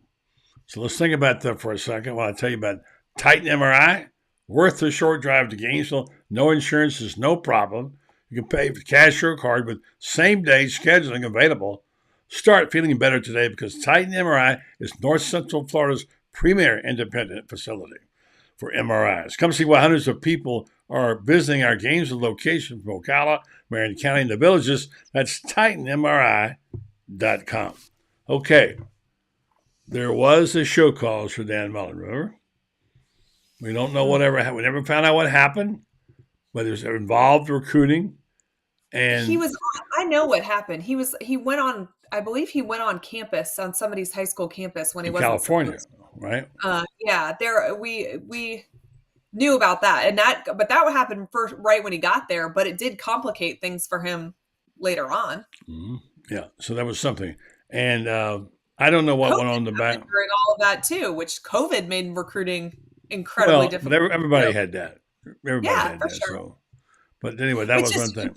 S1: So let's think about that for a second while I tell you about Titan MRI, worth the short drive to Gainesville. No insurance is no problem. You can pay with cash or card with same-day scheduling available. Start feeling better today because Titan MRI is North Central Florida's premier independent facility for MRIs. Come see why hundreds of people are visiting our Gainesville location from Ocala, Marion County, and the Villages. That's TitanMRI.com. Okay, there was a show cause for Dan Mullen, remember? We don't know whatever happened. We never found out what happened, but it was involved recruiting. And
S9: he was, I know what happened. He went on, I believe he went on campus, on somebody's high school campus when he was in
S1: California, right?
S9: Yeah, there we knew about that, but that would happen first right when he got there. But it did complicate things for him later on.
S1: Mm-hmm. Yeah, so that was something, and I don't know what went on in the back
S9: during all of that too, which COVID made recruiting incredibly difficult.
S1: But everybody had that. Everybody had that.
S9: Sure.
S1: So, but anyway, that was one thing.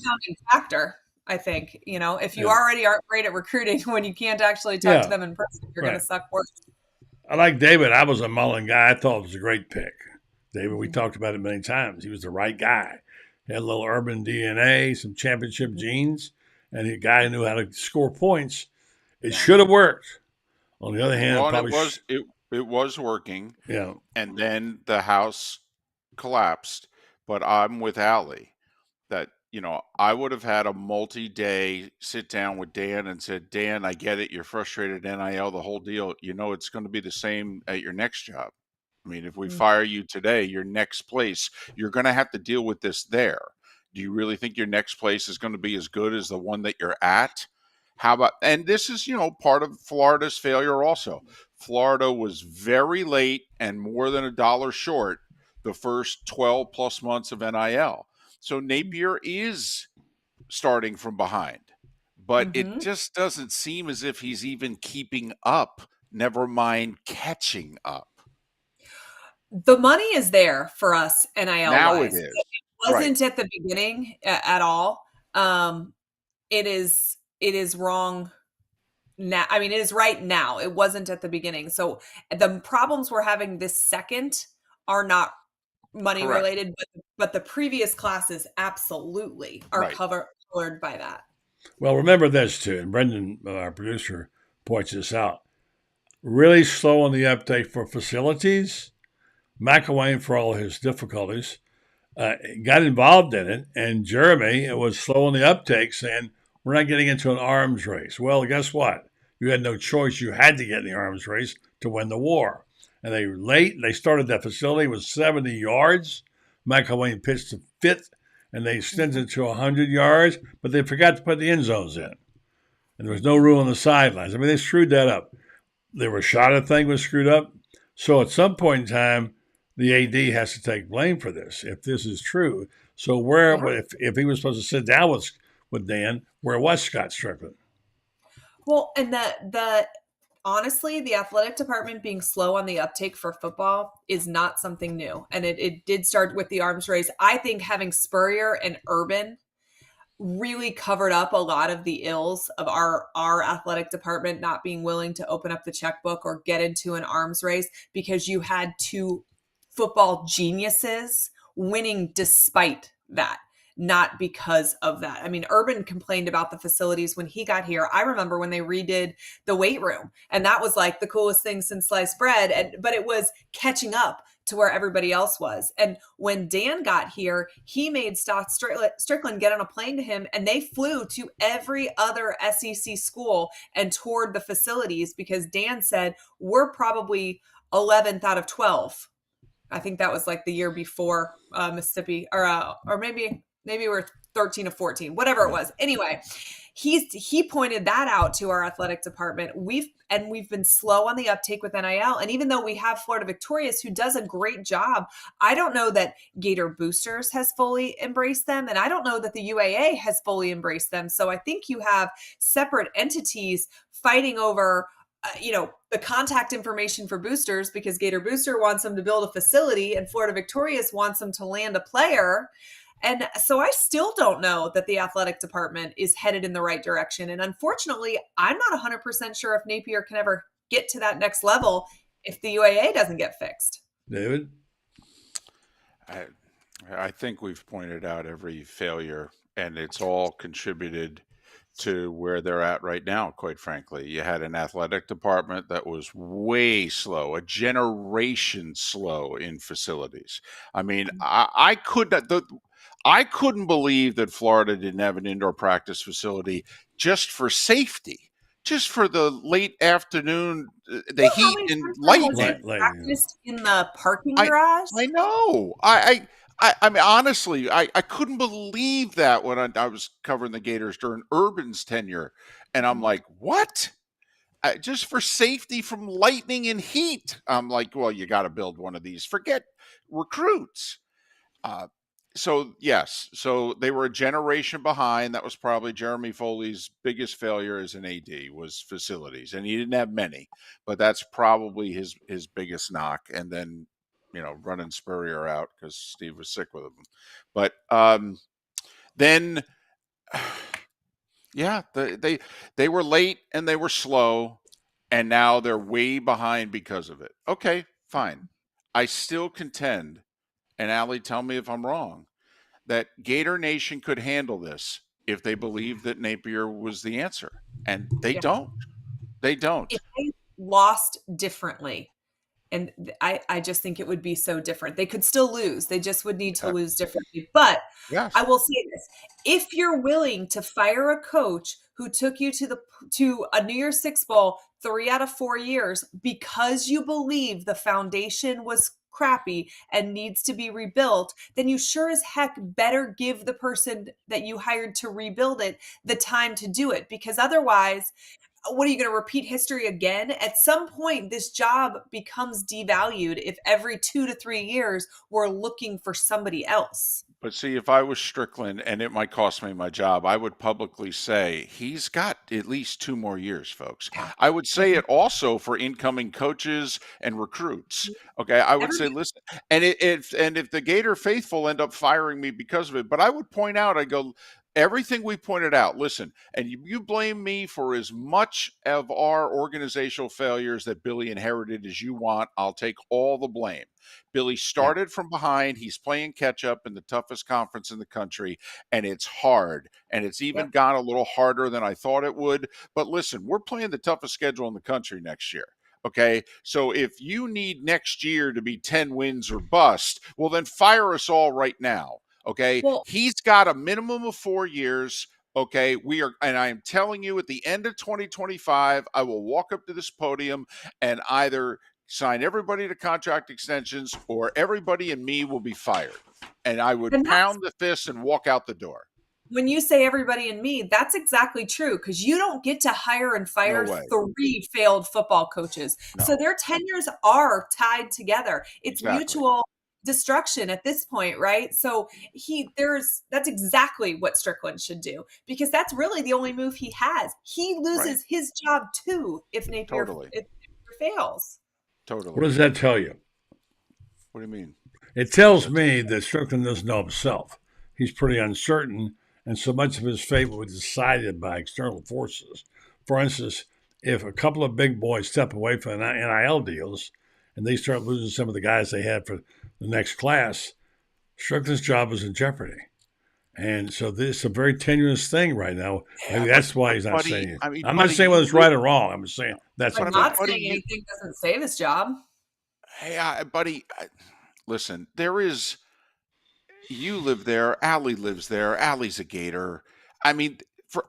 S9: Factor, I think. If you already aren't great at recruiting, when you can't actually talk to them in person, you're going to suck worse.
S1: I like David. I was a Mullen guy. I thought it was a great pick. David, we talked about it many times. He was the right guy. He had a little urban DNA, some championship genes, and a guy who knew how to score points. It should have worked. On the other hand,
S11: it was working.
S1: Yeah.
S11: And then the house collapsed. But I'm with Allie that, I would have had a multi-day sit down with Dan and said, Dan, I get it. You're frustrated, NIL, the whole deal. It's going to be the same at your next job. I mean, if we fire you today, your next place, you're going to have to deal with this there. Do you really think your next place is going to be as good as the one that you're at? How about, and this is, part of Florida's failure also. Florida was very late and more than $1 short the first 12 plus months of NIL. So Napier is starting from behind, but it just doesn't seem as if he's even keeping up, never mind catching up.
S9: The money is there for us, NIL
S11: now
S9: wise.
S11: It is.
S9: It wasn't at the beginning at all. It is wrong now. I mean, it is right now. It wasn't at the beginning. So the problems we're having this second are not money related, but the previous classes absolutely are covered by that.
S1: Well, remember this too, and Brendan, our producer, points this out. Really slow on the uptake for facilities. McElwain, for all his difficulties, got involved in it, and Jeremy was slow on the uptake, saying, we're not getting into an arms race. Well, guess what? You had no choice. You had to get in the arms race to win the war. And they started that facility with 70 yards. McElwain pitched to fifth, and they extended it to 100 yards, but they forgot to put the end zones in. And there was no room on the sidelines. I mean, they screwed that up. The Rashada thing was screwed up. So at some point in time, the AD has to take blame for this, if this is true. So if he was supposed to sit down with Dan, where was Scott Strickland?
S9: Well, and honestly, the athletic department being slow on the uptake for football is not something new. And it did start with the arms race. I think having Spurrier and Urban really covered up a lot of the ills of our athletic department not being willing to open up the checkbook or get into an arms race, because you had two football geniuses winning despite that, not because of that. I mean, Urban complained about the facilities when he got here. I remember when they redid the weight room, and that was like the coolest thing since sliced bread. But it was catching up to where everybody else was. And when Dan got here, he made Scott Strickland get on a plane to him, and they flew to every other SEC school and toured the facilities, because Dan said, we're probably 11th out of 12. I think that was like the year before Mississippi, or maybe maybe we're 13 to 14, whatever it was. Anyway, he pointed that out to our athletic department. We've been slow on the uptake with NIL. And even though we have Florida Victorious, who does a great job, I don't know that Gator Boosters has fully embraced them. And I don't know that the UAA has fully embraced them. So I think you have separate entities fighting over the contact information for boosters, because Gator Booster wants them to build a facility and Florida Victorious wants them to land a player. And so I still don't know that the athletic department is headed in the right direction. And unfortunately, I'm not 100% sure if Napier can ever get to that next level if the UAA doesn't get fixed.
S1: David?
S11: I think we've pointed out every failure, and it's all contributed to where they're at right now, quite frankly. You had an athletic department that was way slow, a generation slow in facilities. I mean, I couldn't believe that Florida didn't have an indoor practice facility just for safety, just for the late afternoon, the heat and lightning.
S9: Practiced in the parking garage?
S11: I know. I mean, honestly, I couldn't believe that when I was covering the Gators during Urban's tenure. And I'm like, what? Just for safety from lightning and heat. I'm like, well, you got to build one of these. Forget recruits. So, yes. So they were a generation behind. That was probably Jeremy Foley's biggest failure as an AD, was facilities. And he didn't have many. But that's probably his biggest knock. And then, running Spurrier out because Steve was sick with him. But then, yeah, they were late and they were slow, and now they're way behind because of it. Okay, fine. I still contend, and Allie, tell me if I'm wrong, that Gator Nation could handle this if they believed that Napier was the answer. And they don't. They don't.
S9: If they lost differently, and I just think it would be so different. They could still lose. They just would need to lose differently. But
S11: yes.
S9: I will say this. If you're willing to fire a coach who took you to a New Year's Six Bowl 3 out of 4 years because you believe the foundation was crappy and needs to be rebuilt, then you sure as heck better give the person that you hired to rebuild it the time to do it. Because otherwise, what are you going to repeat history again? At some point, this job becomes devalued if every 2 to 3 years we're looking for somebody else.
S11: But see, if I was Strickland and it might cost me my job, I would publicly say he's got at least 2 more years, folks. I would say it also for incoming coaches and recruits. Okay, I would say, listen, and if the Gator faithful end up firing me because of it, but I would point out, I go, everything we pointed out, listen, and you blame me for as much of our organizational failures that Billy inherited as you want. I'll take all the blame. Billy started from behind. He's playing catch up in the toughest conference in the country, and it's hard. And it's even gone a little harder than I thought it would. But listen, we're playing the toughest schedule in the country next year. Okay, so if you need next year to be 10 wins or bust, well, then fire us all right now. Okay, he's got a minimum of 4 years. Okay, and I am telling you, at the end of 2025, I will walk up to this podium and either sign everybody to contract extensions or everybody and me will be fired. And I would pound the fist and walk out the door.
S9: When you say everybody and me, that's exactly true, because you don't get to hire and fire 3 failed football coaches. No. So their tenures are tied together. It's mutual destruction at this point, right? So that's exactly what Strickland should do, because that's really the only move he has. He loses his job too if Napier fails.
S11: Totally.
S1: What does that tell you?
S11: What do you mean?
S1: It tells me that Strickland doesn't know himself. He's pretty uncertain, and so much of his fate was decided by external forces. For instance, if a couple of big boys step away from the NIL deals and they start losing some of the guys they had for the next class, Strickland's job is in jeopardy. And so this is a very tenuous thing right now. Maybe that's why he's not saying it. I'm not saying whether it's right or wrong. I'm just saying that's what
S9: I'm not saying anything doesn't save his job.
S11: Hey, buddy, listen, you live there. Allie lives there. Allie's a Gator. I mean,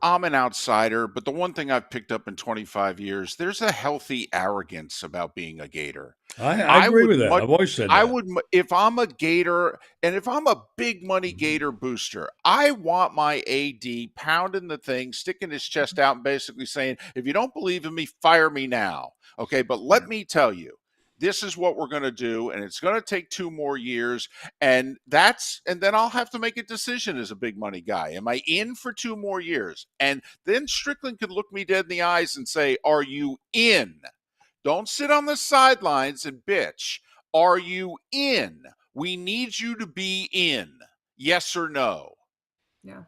S11: I'm an outsider, but the one thing I've picked up in 25 years, there's a healthy arrogance about being a Gator.
S1: I agree with that. I've always said that.
S11: I would, if I'm a Gator and if I'm a big money Gator booster, I want my AD pounding the thing, sticking his chest out and basically saying, if you don't believe in me, fire me now. Okay. But let me tell you, this is what we're going to do. And it's going to take 2 more years. And then I'll have to make a decision as a big money guy. Am I in for 2 more years? And then Strickland could look me dead in the eyes and say, are you in? Don't sit on the sidelines and bitch. Are you in? We need you to be in. Yes or no?
S9: Yeah.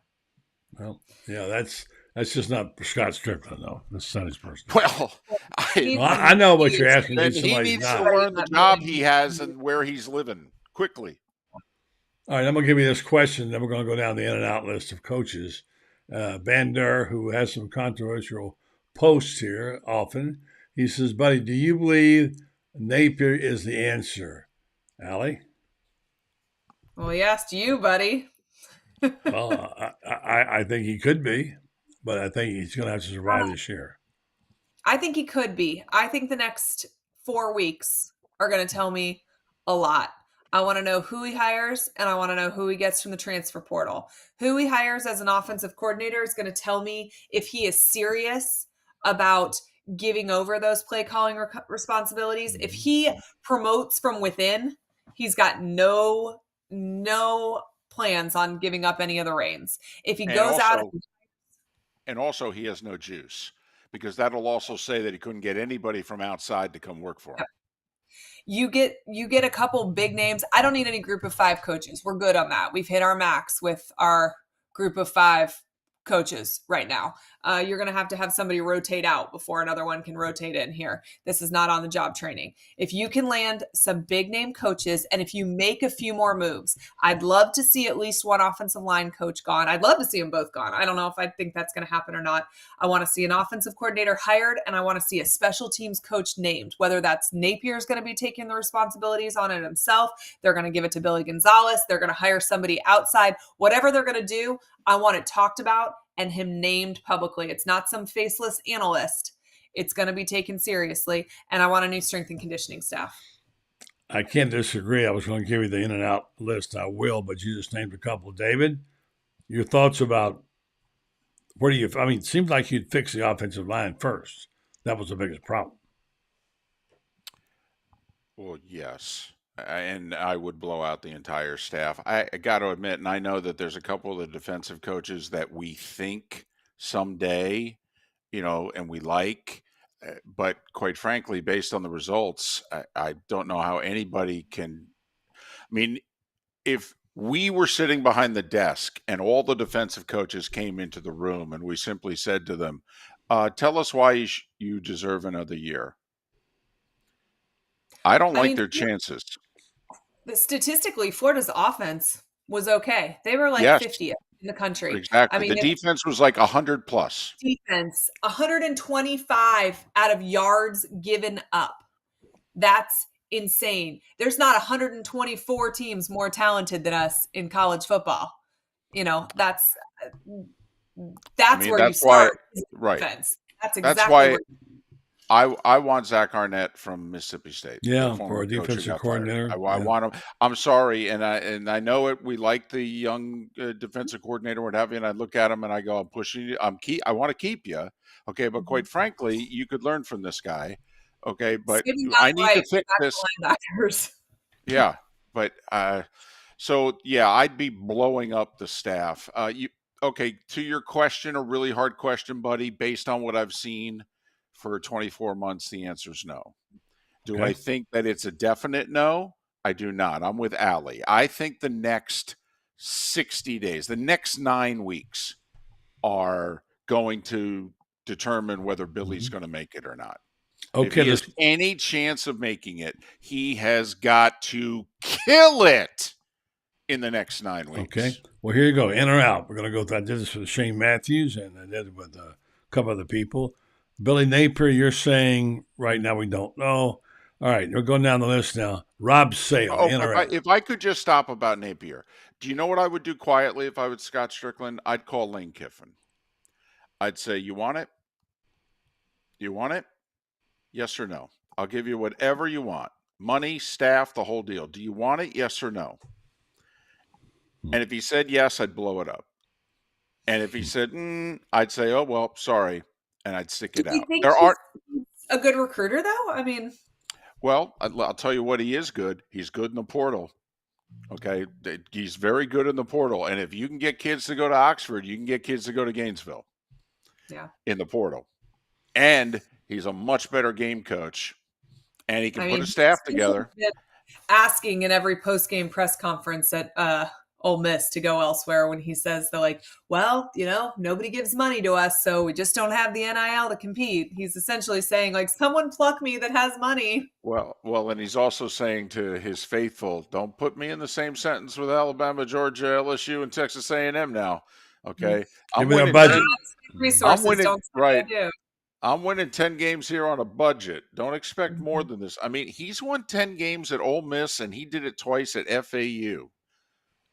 S1: Well, yeah, that's just not Scott Strickland, though. That's not his person.
S11: Well,
S1: I know what you're asking.
S11: He needs to learn the job he has and where he's living quickly.
S1: All right, I'm going to give you this question, then we're going to go down the in and out list of coaches. Van Der, who has some controversial posts here often, he says, buddy, do you believe Napier is the answer? Allie?
S9: Well, he asked you, buddy.
S1: Well, I think he could be, but I think he's going to have to survive this year.
S9: I think he could be. I think the next 4 weeks are going to tell me a lot. I want to know who he hires, and I want to know who he gets from the transfer portal. Who he hires as an offensive coordinator is going to tell me if he is serious about giving over those play calling responsibilities. If he promotes from within, he's got no plans on giving up any of the reins. If he goes out
S11: and also he has no juice, because that'll also say that he couldn't get anybody from outside to come work for him.
S9: You get a couple big names. I don't need any group of 5 coaches. We're good on that. We've hit our max with our group of 5 coaches right now. You're going to have somebody rotate out before another one can rotate in here. This is not on the job training. If you can land some big name coaches, and if you make a few more moves, I'd love to see at least one offensive line coach gone. I'd love to see them both gone. I don't know if I think that's going to happen or not. I want to see an offensive coordinator hired, and I want to see a special teams coach named, whether that's Napier is going to be taking the responsibilities on it himself. They're going to give it to Billy Gonzalez. They're going to hire somebody outside. Whatever they're going to do, I want it talked about and him named publicly. It's not some faceless analyst. It's going to be taken seriously. And I want a new strength and conditioning staff.
S1: I can't disagree. I was going to give you the in and out list. I will, but you just named a couple. David, your thoughts about it seems like you'd fix the offensive line first. That was the biggest problem.
S11: Well, yes. And I would blow out the entire staff. I got to admit, and I know that there's a couple of the defensive coaches that we think someday, and we like, but quite frankly, based on the results, I don't know how anybody can. I mean, if we were sitting behind the desk and all the defensive coaches came into the room and we simply said to them, tell us why you deserve another year. I don't like their chances.
S9: Statistically, Florida's offense was okay. They were like 50th in the country.
S11: Exactly. The defense was like 100 plus.
S9: Defense, 125 out of yards given up. That's insane. There's not 124 teams more talented than us in college football. That's where you start.
S11: Right.
S9: Defense. That's exactly
S11: that's why I want Zach Arnett from Mississippi State.
S1: Yeah, for a defensive coordinator.
S11: I want him. I'm sorry, and I know it. We like the young defensive coordinator, what have you. And I look at him and I go, I'm pushing you. I want to keep you. Okay, but quite frankly, you could learn from this guy. Okay, but I need to fix this. Yeah, but so yeah, I'd be blowing up the staff. Okay, to your question, a really hard question, buddy. Based on what I've seen for 24 months, the answer is no. Do I think that it's a definite no? I do not. I'm with Allie. I think the next 60 days, the next 9 weeks are going to determine whether Billy's going to make it or not. Okay. If he has any chance of making it, he has got to kill it in the next 9 weeks.
S1: Okay. Well, here you go. In or out. We're going to go through. I did this with Shane Matthews, and I did it with a couple other people. Billy Napier, you're saying right now we don't know. All right, we're going down the list now. Rob Sale.
S11: If I could just stop about Napier, do you know what I would do quietly if I was Scott Strickland? I'd call Lane Kiffin. I'd say, you want it? You want it? Yes or no? I'll give you whatever you want. money, staff, the whole deal. Do you want it? Yes or no? And if he said yes, I'd blow it up. And if he said, I'd say, oh, well, sorry. And I'd stick it
S9: Do you
S11: out.
S9: think
S11: There aren't
S9: a good recruiter, though? I mean,
S11: well, I'll tell you what he is good. He's good in the portal. Okay. He's very good in the portal. And if you can get kids to go to Oxford, you can get kids to go to Gainesville.
S9: Yeah.
S11: In the portal. And he's a much better game coach. And he can put a staff together.
S9: Asking in every post-game press conference at Ole Miss to go elsewhere when he says they're like, well, nobody gives money to us, so we just don't have the NIL to compete. He's essentially saying, like, someone pluck me that has money.
S11: Well, and he's also saying to his faithful, don't put me in the same sentence with Alabama, Georgia, LSU, and Texas A&M now. Okay,
S1: I'm winning budget.
S9: Resources.
S11: I'm winning,
S9: don't
S11: right. I'm winning 10 games here on a budget. Don't expect more than this. I mean, he's won 10 games at Ole Miss, and he did it twice at FAU.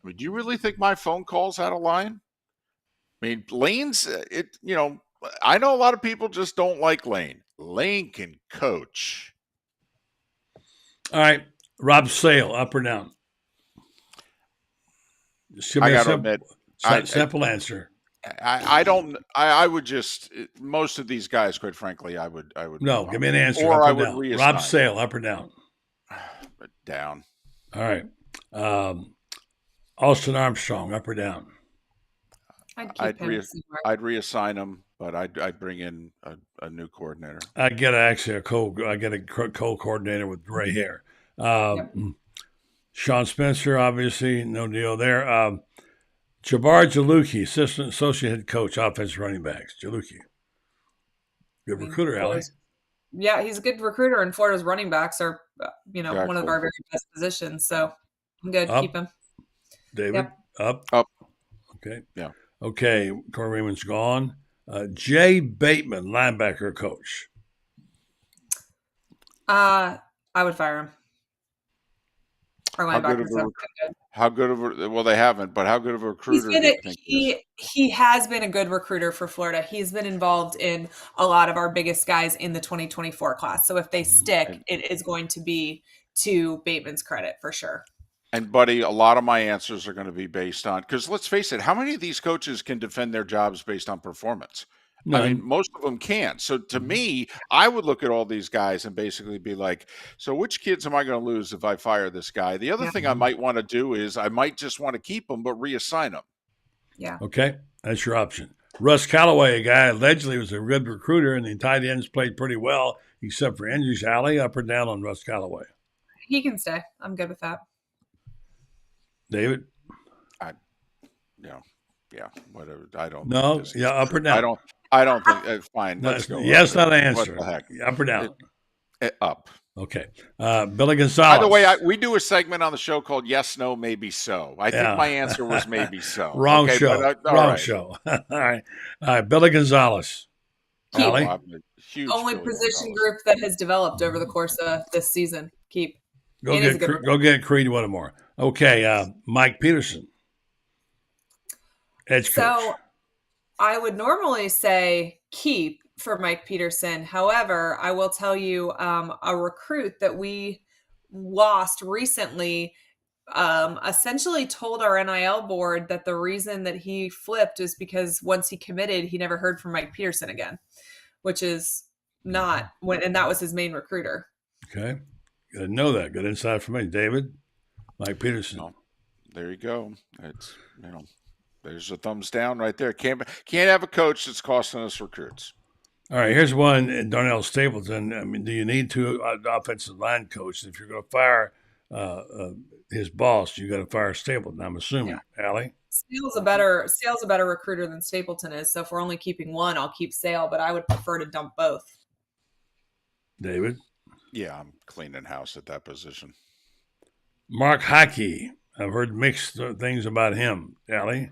S11: I mean, do you really think my phone call's out of line? I mean, Lane's I know a lot of people just don't like Lane. Lane can coach.
S1: All right. Rob Sale, up or down? Just give me a simple answer.
S11: I would just, most of these guys, quite frankly, I would.
S1: No, give me an answer.
S11: Or
S1: up or
S11: I
S1: down.
S11: would reassign.
S1: Rob Sale, up or down?
S11: Down.
S1: All right. Austin Armstrong, up or down?
S11: I'd reassign him, but I'd bring in a new coordinator.
S1: I get a co-coordinator with gray hair. Sean Spencer, obviously, no deal there. Jabbar Jaluki, associate head coach, offensive running backs. Jaluki, good recruiter, Alex.
S9: Yeah, he's a good recruiter, and Florida's running backs are, one of our very best positions. So I'm good. Keep him.
S1: David, up. Okay.
S11: Yeah.
S1: Okay. Corey Raymond's gone. Jay Bateman, linebacker coach.
S9: I would fire him. Our linebackers are good.
S11: How good of a well, they haven't, but how good of a recruiter do you think
S9: he has been a good recruiter for Florida. He's been involved in a lot of our biggest guys in the 2024 class. So if they stick, it is going to be to Bateman's credit for sure.
S11: And, buddy, a lot of my answers are going to be based on – because let's face it, how many of these coaches can defend their jobs based on performance?
S1: None.
S11: I mean, most of them can't. So, to me, I would look at all these guys and basically be like, so which kids am I going to lose if I fire this guy? The other thing I might want to do is I might just want to keep them but reassign them.
S9: Yeah.
S1: Okay, that's your option. Russ Callaway, a guy allegedly was a good recruiter, and the tight ends played pretty well, except for injuries. Allie, up or down on Russ Callaway?
S9: He can stay. I'm good with that.
S1: David?
S11: Yeah, whatever. I don't.
S1: No, up or down?
S11: I don't think. Fine. Let's go.
S1: Yes, not an answer.
S11: What the heck?
S1: Up or down?
S11: Up.
S1: Okay. Billy Gonzalez.
S11: By the way, we do a segment on the show called Yes, No, Maybe So. I think my answer was maybe so.
S1: Wrong show. Wrong show. All right. Billy Gonzalez.
S9: Keep. Only position group that has developed over the course of this season. Keep.
S1: Go get Creed Whittemore. Okay. Mike Peterson. Edge coach.
S9: So I would normally say keep for Mike Peterson. However, I will tell you a recruit that we lost recently essentially told our NIL board that the reason that he flipped is because once he committed, he never heard from Mike Peterson again, which is not when, and that was his main recruiter.
S1: Okay. Good to know that. Good insight from me. David, Mike Peterson.
S11: Oh, there you go. It's, there's a thumbs down right there. Can't have a coach that's costing us recruits.
S1: All right, here's one. Darnell Stapleton. I mean, do you need two offensive line coaches? If you're going to fire his boss, you got to fire Stapleton. I'm assuming. Yeah. Allie?
S9: Sale's a better recruiter than Stapleton is. So if we're only keeping one, I'll keep Sale, but I would prefer to dump both.
S1: David?
S11: Yeah, I'm cleaning house at that position.
S1: Mark Hockey. I've heard mixed things about him. Allie?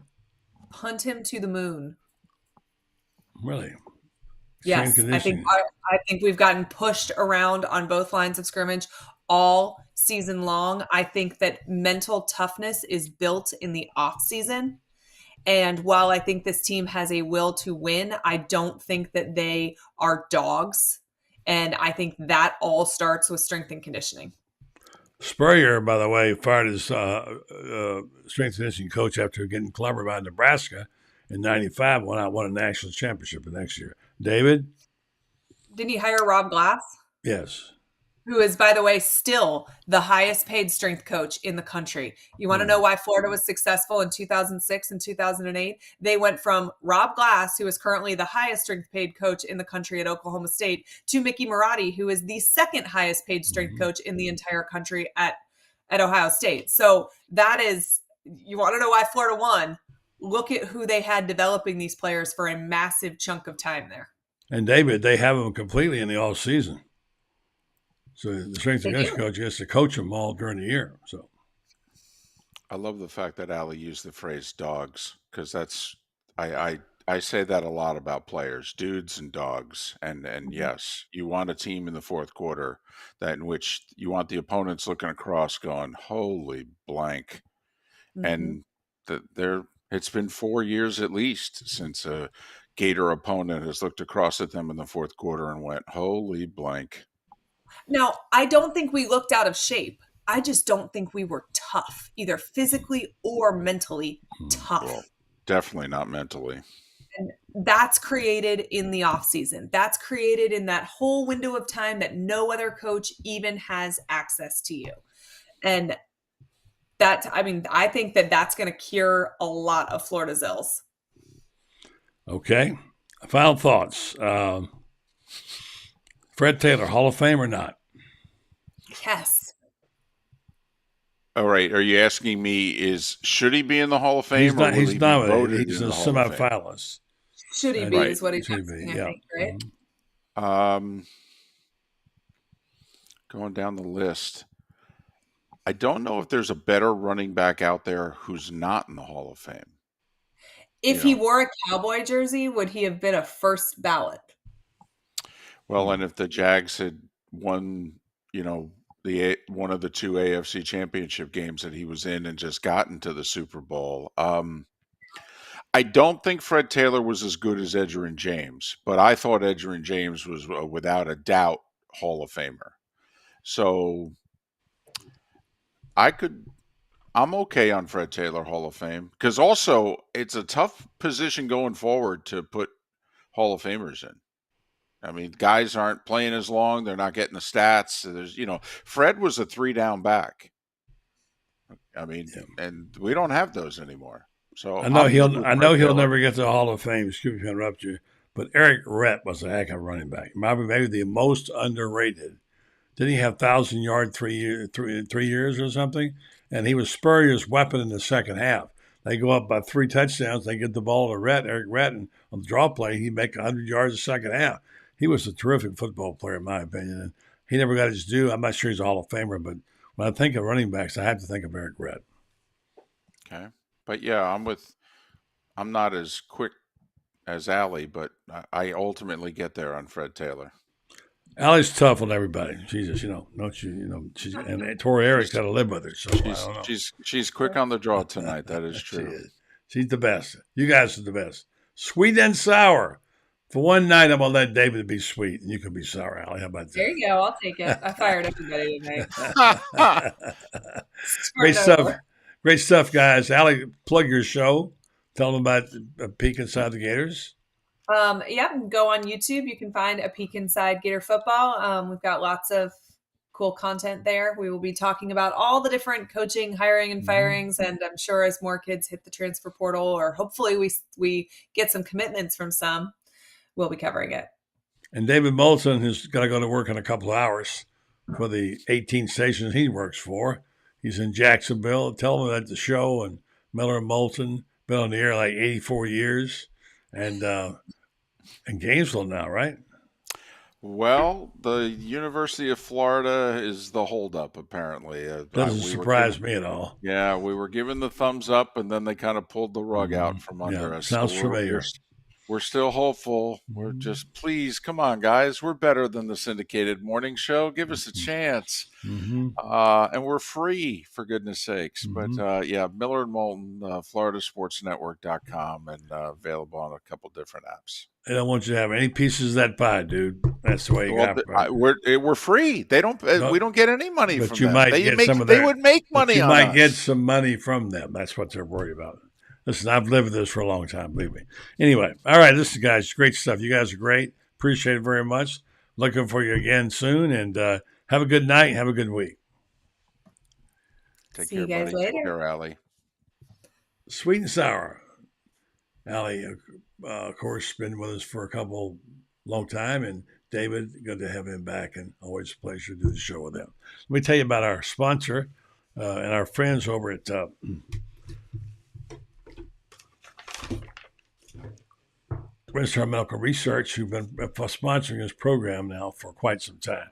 S9: Hunt him to the moon.
S1: Really?
S9: Yes, I think we've gotten pushed around on both lines of scrimmage all season long. I think that mental toughness is built in the off season. And while I think this team has a will to win, I don't think that they are dogs. And I think that all starts with strength and conditioning.
S1: Spurrier, by the way, fired his strength and conditioning coach after getting clevered by Nebraska in '95. Won a national championship the next year. David?
S9: Didn't he hire Rob Glass?
S1: Yes.
S9: Who is, by the way, still the highest paid strength coach in the country. You want to know why Florida was successful in 2006 and 2008? They went from Rob Glass, who is currently the highest strength paid coach in the country at Oklahoma State, to Mickey Marotti, who is the second highest paid strength coach in the entire country at Ohio State. So that is, you want to know why Florida won? Look at who they had developing these players for a massive chunk of time there.
S1: And David, they have them completely in the off season. So the strength and conditioning coach has to coach them all during the year. So
S11: I love the fact that Allie used the phrase dogs, because that's I say that a lot about players, dudes and dogs. And yes, you want a team in the fourth quarter that in which you want the opponents looking across going, holy blank. And it's been 4 years at least since a Gator opponent has looked across at them in the fourth quarter and went, holy blank.
S9: Now, I don't think we looked out of shape. I just don't think we were tough, either physically or mentally tough.
S11: Well, definitely not mentally.
S9: And that's created in the offseason. That's created in that whole window of time that no other coach even has access to you. And I think that that's going to cure a lot of Florida's ills.
S1: Okay. Final thoughts. Fred Taylor, Hall of Fame or not?
S9: Yes.
S11: All right. Are you asking me, should he be in the Hall of Fame?
S1: He's not. He's a semifinalist.
S9: Should he be is what he's asking, I think, right?
S11: Going down the list. I don't know if there's a better running back out there who's not in the Hall of Fame.
S9: If he wore a Cowboy jersey, would he have been a first ballot?
S11: Well, and if the Jags had won, one of the two AFC championship games that he was in and just gotten to the Super Bowl, I don't think Fred Taylor was as good as Edgerrin James, but I thought Edgerrin James was without a doubt Hall of Famer. So I'm okay on Fred Taylor Hall of Fame, because also it's a tough position going forward to put Hall of Famers in. I mean, guys aren't playing as long. They're not getting the stats. There's, Fred was a 3-down back. I mean, and we don't have those anymore. So
S1: I know he'll never get to the Hall of Fame. Excuse me to interrupt you, but Eric Rhett was a heck of a running back. Maybe the most underrated. Didn't he have 1,000-yard 3 years or something? And he was Spurrier's weapon in the second half. They go up by 3 touchdowns. They get the ball to Eric Rhett, and on the draw play, he'd make 100 yards the second half. He was a terrific football player, in my opinion. And he never got his due. I'm not sure he's a Hall of Famer, but when I think of running backs, I have to think of Eric Rhett.
S11: Okay. But yeah, I'm not as quick as Allie, but I ultimately get there on Fred Taylor.
S1: Allie's tough on everybody. Jesus, don't you? And Tori Eric's got to live with her. So I don't know.
S11: She's quick on the draw tonight. That is true.
S1: She's the best. You guys are the best. Sweet and sour. For one night, I'm gonna let David be sweet, and you can be sour, Allie. How about that?
S9: There you go. I'll take it. I fired everybody tonight.
S1: Great stuff, guys. Allie, plug your show. Tell them about a peek inside the Gators.
S9: Go on YouTube. You can find a peek inside Gator football. We've got lots of cool content there. We will be talking about all the different coaching, hiring, and firings. And I'm sure as more kids hit the transfer portal, or hopefully we get some commitments from some, we'll be covering it.
S1: And David Moulton has got to go to work in a couple of hours for the 18 stations he works for. He's in Jacksonville. Tell him about the show and Miller and Moulton. Been on the air like 84 years. And in Gainesville now, right?
S11: Well, the University of Florida is the holdup, apparently.
S1: Doesn't surprise me at all.
S11: Yeah, we were given the thumbs up, and then they kind of pulled the rug out from under us.
S1: Sounds familiar.
S11: We're still hopeful. We're just, please, come on, guys. We're better than the syndicated morning show. Give us a chance. And we're free, for goodness sakes. But yeah, Miller and Moulton, floridasportsnetwork.com, and available on a couple different apps.
S1: I don't want you to have any pieces of that pie, dude. That's the way you got it.
S11: We're free. They don't. We don't get any money from them.
S1: But you might get some of that.
S11: They would make money on us.
S1: You might get some money from them. That's what they're worried about. Listen, I've lived with this for a long time, believe me. Anyway, all right, listen, guys, great stuff. You guys are great. Appreciate it very much. Looking for you again soon, and have a good night. Have a good week.
S11: Take care, buddy. Later. Take care, Allie.
S1: Sweet and sour. Allie, of course, been with us for a long time, and David, good to have him back, and always a pleasure to do the show with him. Let me tell you about our sponsor and our friends over at Red Star Medical Research, who've been sponsoring this program now for quite some time.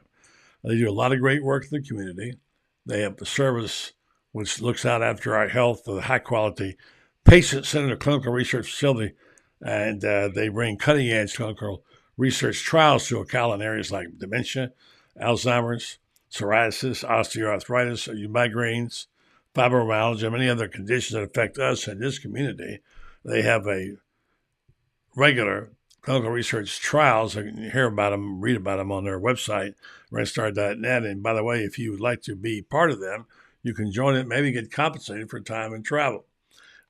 S1: They do a lot of great work in the community. They have the service which looks out after our health with a high-quality patient-centered clinical research facility, and they bring cutting-edge clinical research trials to Ocala in areas like dementia, Alzheimer's, psoriasis, osteoarthritis, migraines, fibromyalgia, many other conditions that affect us in this community. They have a regular clinical research trials. You can hear about them, read about them on their website, redstar.net. And by the way, if you would like to be part of them, you can join it, maybe get compensated for time and travel.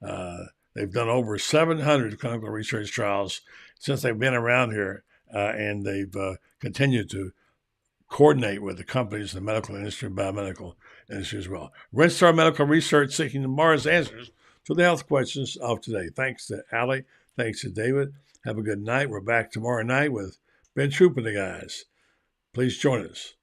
S1: They've done over 700 clinical research trials since they've been around here, and they've continued to coordinate with the companies in the medical industry and biomedical industry as well. Red Star Medical Research, seeking tomorrow's answers to the health questions of today. Thanks to Allie. Thanks to David. Have a good night. We're back tomorrow night with Ben Troop and the guys. Please join us.